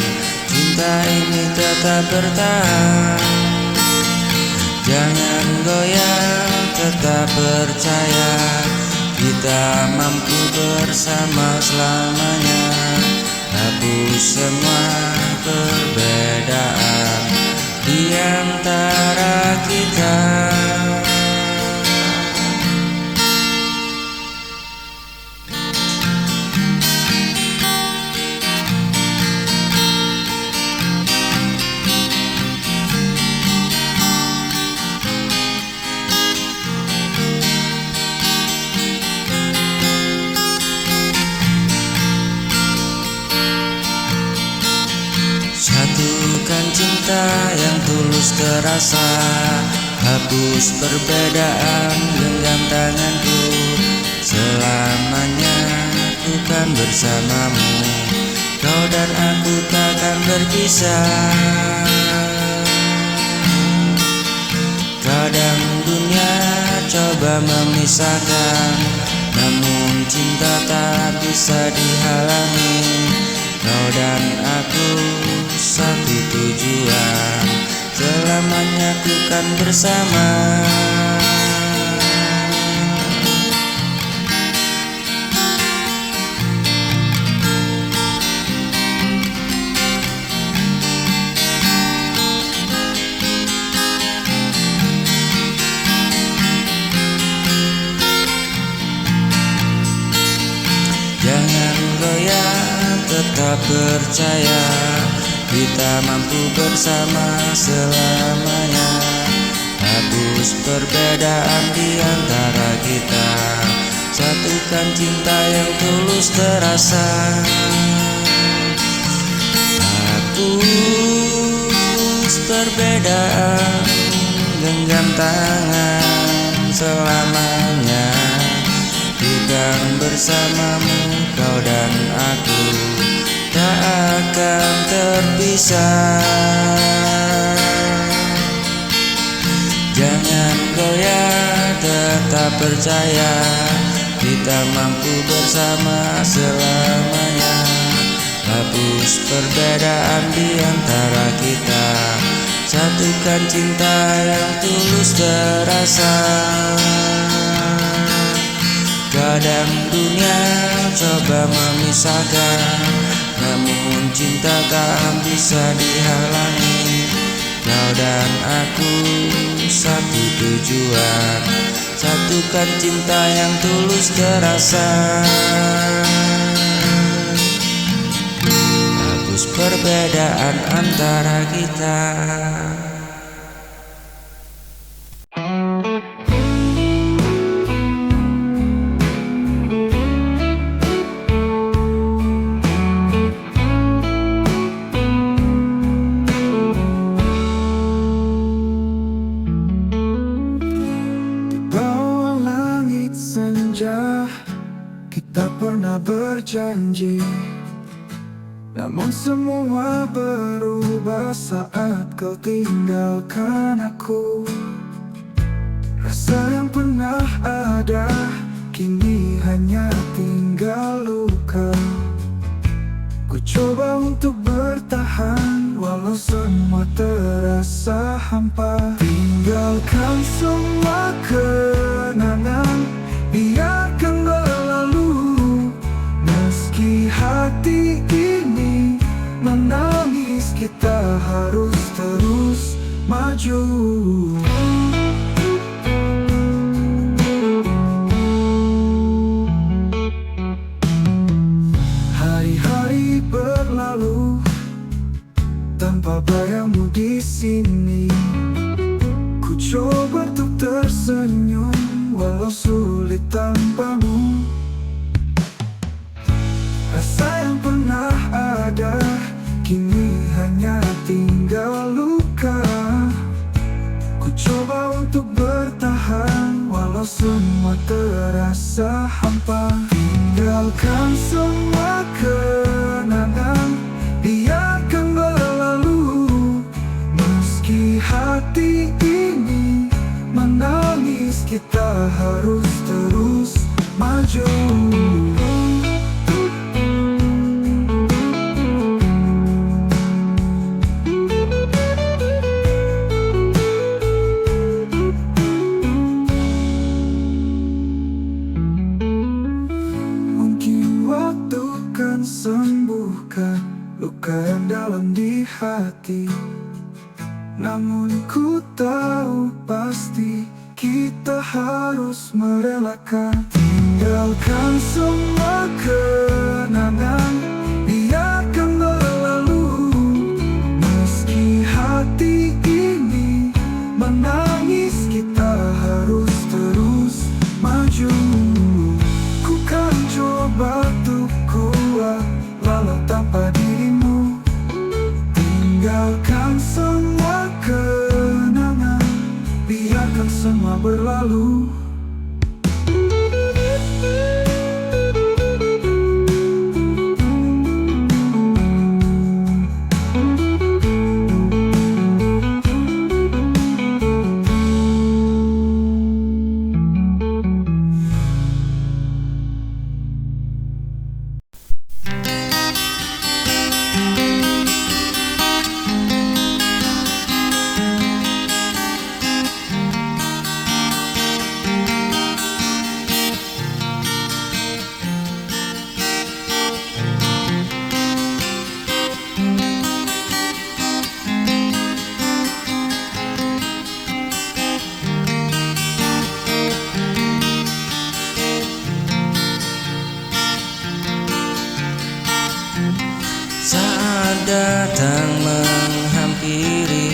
cinta ini tetap bertahan. Jangan goyah, tetap percaya, kita mampu bersama selamanya. Hapus semua perbedaan di antara kita. Satukan cinta yang tulus terasa, hapus perbedaan, genggam tanganku. Selamanya ku kan bersamamu, kau dan aku takkan berpisah. Kadang dunia coba memisahkan, namun cinta tak bisa dihalangi. Kau dan aku satu tujuan, selamanya ku kan bersama. Jangan goyah, tetap percaya, kita mampu bersama selamanya. Hapus perbedaan di antara kita, satukan cinta yang tulus terasa. Hapus perbedaan, genggam tangan selamanya. Bukan bersamamu, kau dan aku tak akan terpisah. Jangan goyah, tetap percaya, kita mampu bersama selamanya. Hapus perbedaan di antara kita, Satukan cinta yang tulus terasa. Kadang dunia coba memisahkan, namun cinta tak bisa dihalangi. Kau dan aku satu tujuan, satukan cinta yang tulus terasa. Hapus perbedaan antara kita. Kita pernah berjanji, namun semua berubah saat kau tinggalkan aku. Rasa yang pernah ada kini hanya tinggal luka. Ku coba untuk bertahan walau semua terasa hampa. Tinggalkan semua kenangan, biarkan berlalu. Meski hati ini menangis, kita harus terus maju. Hari-hari berlalu tanpa bayangmu di sini. Ku coba untuk tersenyum walau sulit tanpamu. Rasa yang pernah ada kini hanya tinggal luka. Ku coba untuk bertahan walau semua terasa hampa. Tinggalkan semua kenangan, biarkan berlalu. Meski hati ini menangis, kita harus terus maju. Sembuhkan luka yang dalam di hati, namun ku tahu pasti kita harus merelakan. Tinggalkan semua kenangan, biarkan berlalu. Meski hati ini menangis, kita harus terus maju. Ku kan coba untuk kuat walau tanpa dirimu. Tinggalkan semua kenangan, biarkan semua berlalu. Saat datang menghampiri,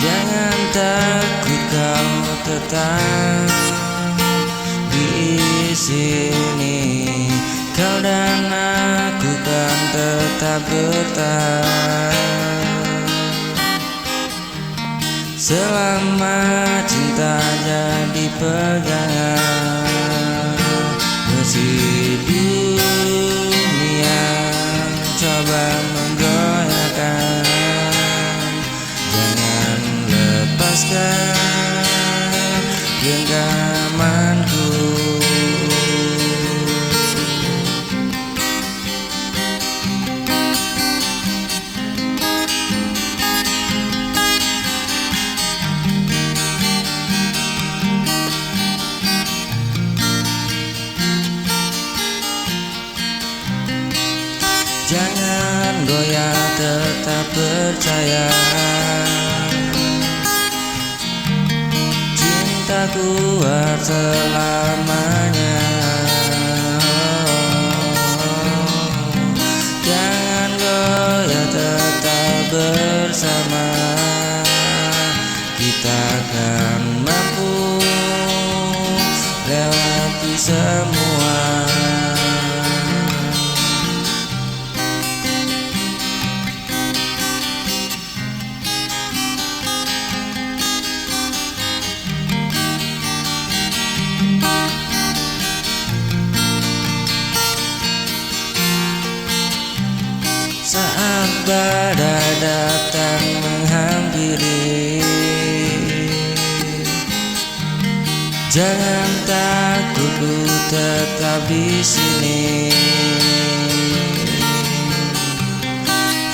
jangan takut, kau tetap di sini. Kau dan aku kan tetap bertahan selama cinta jadi pegangan. Meski dunia coba menggoyahkan, jangan lepaskan genggamanku. percaya cinta kuat selamanya. Jangan goyah, tetap bersama, kita akan mampu lewati semua. Saat badai datang menghampiri, jangan takut, ku tetap di sini.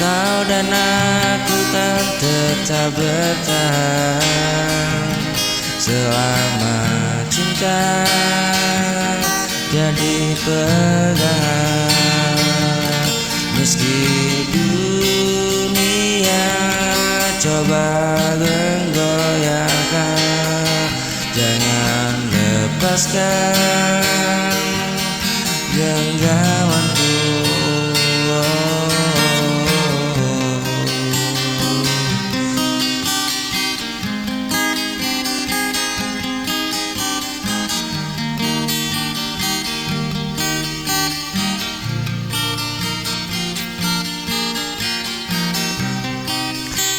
Kau dan aku kan tetap bertahan selama cinta jadi pegangan. Meski dunia coba menggoyahkan, jangan lepaskan genggamanku.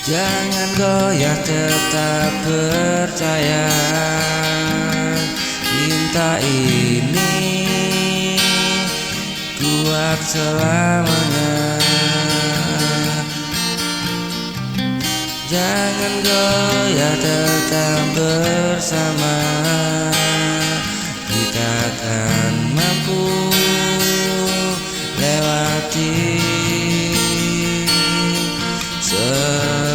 Jangan goyah, tetap percaya, cinta ini kuat selamanya. Jangan goyah, tetap bersama, kita akan mampu lewati semua.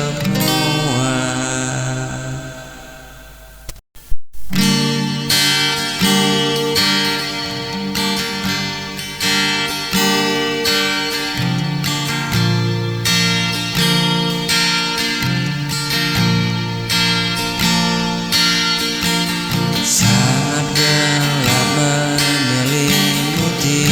Sangat gelap menyelimuti,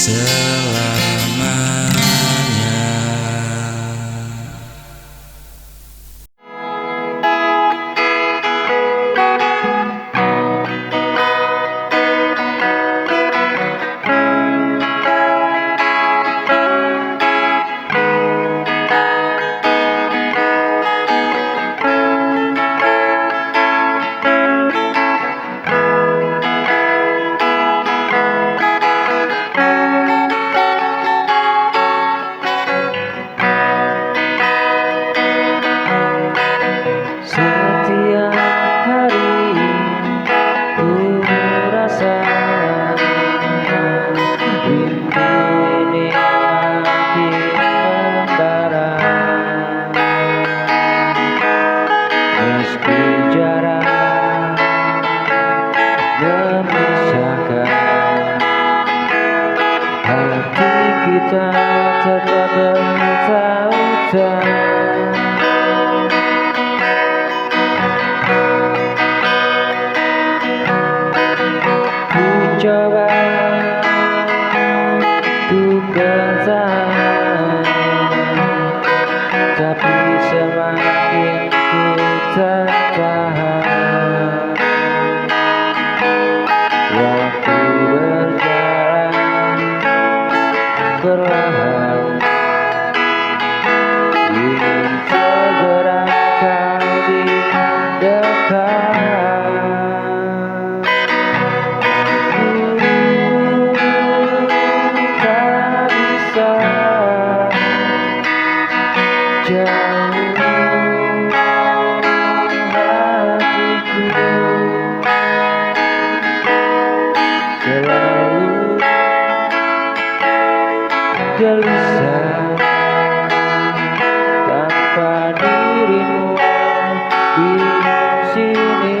selamanya. Setiap hari ku rasa rindu ini makin membara. Meski jarak memisahkan, hati kita tetap bertautan. Ku coba untuk bertahan, tapi semakin ku tertahan. Waktu berjalan perlahan, ingin segera kau di dekat. Tak bisa jauh hatiku, selalu gelisah tanpa dirimu di sini.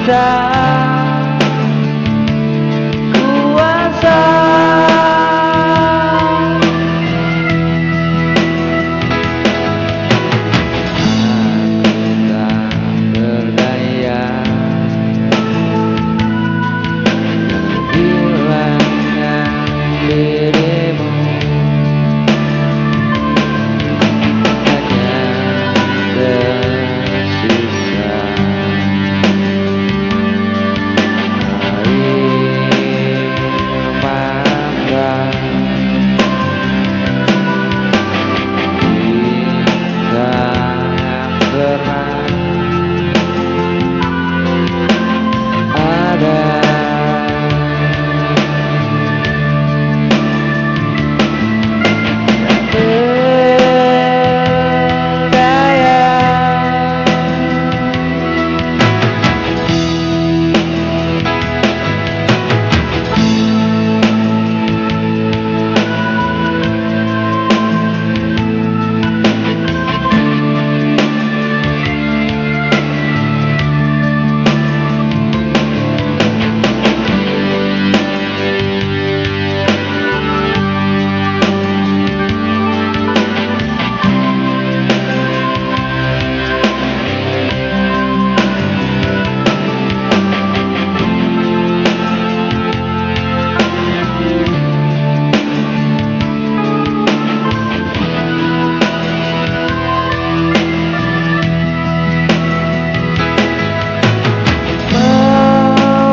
bisa kuasa. Aku tak berdaya kehilangan dirimu, hanya tersisa air mata. Kita yang pernah ada.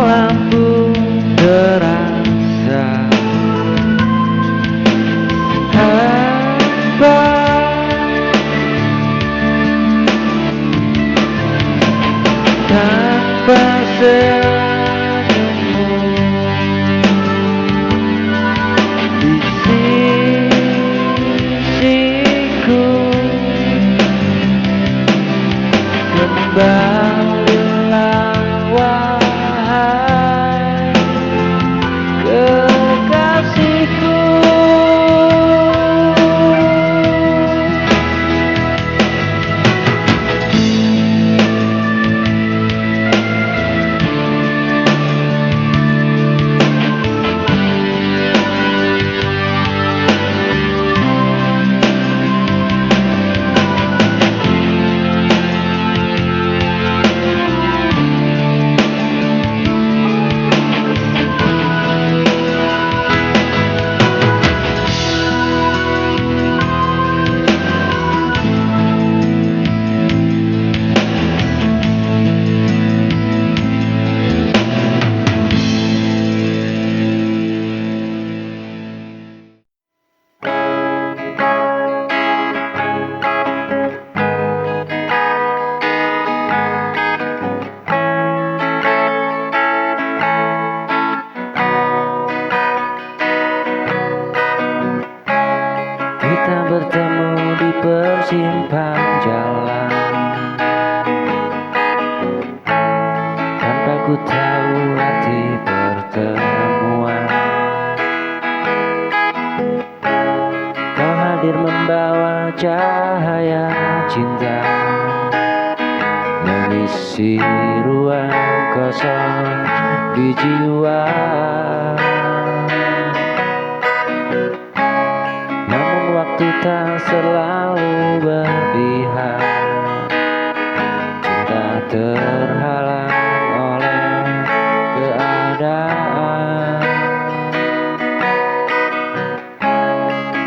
Mampu terasa hampa tanpa senyummu di sisiku. Kembalilah wahai kekasihku. Kita bertemu di persimpangan jalan, tanpa ku tahu arti pertemuan. Kau hadir membawa cahaya cinta, mengisi ruang kosong di jiwa. Waktu tak selalu berpihak, cinta terhalang oleh keadaan.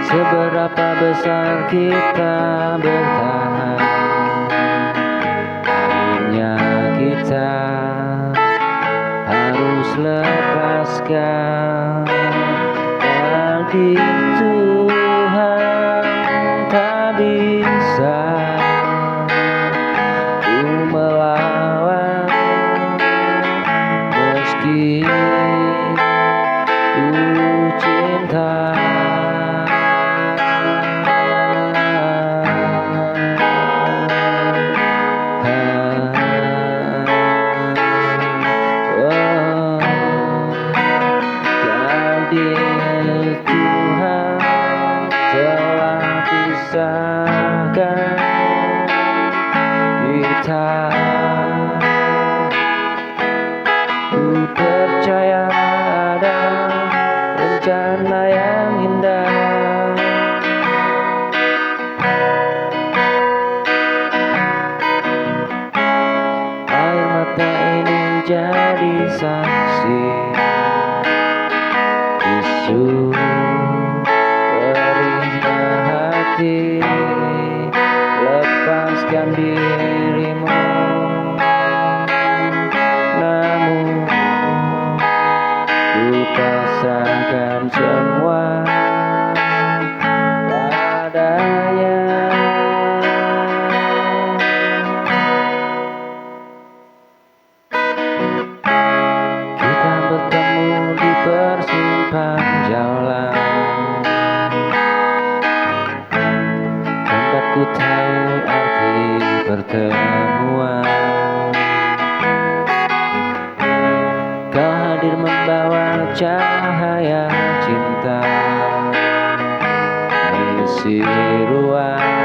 Seberapa besar kita bertahan, akhirnya kita harus lepaskan. Takdir Tuhan tak bisa ku melawan, meski ku cinta. Takdir Tuhan telah pisahkan kita. saksi bisu perihnya hati, lepaskan dirimu. Namun ku pasrahkan semua padanya. Kita bertemu di persimpangan jalan, tempat ku tahu arti pertemuan. Kau hadir membawa cahaya cinta, mengisi ruang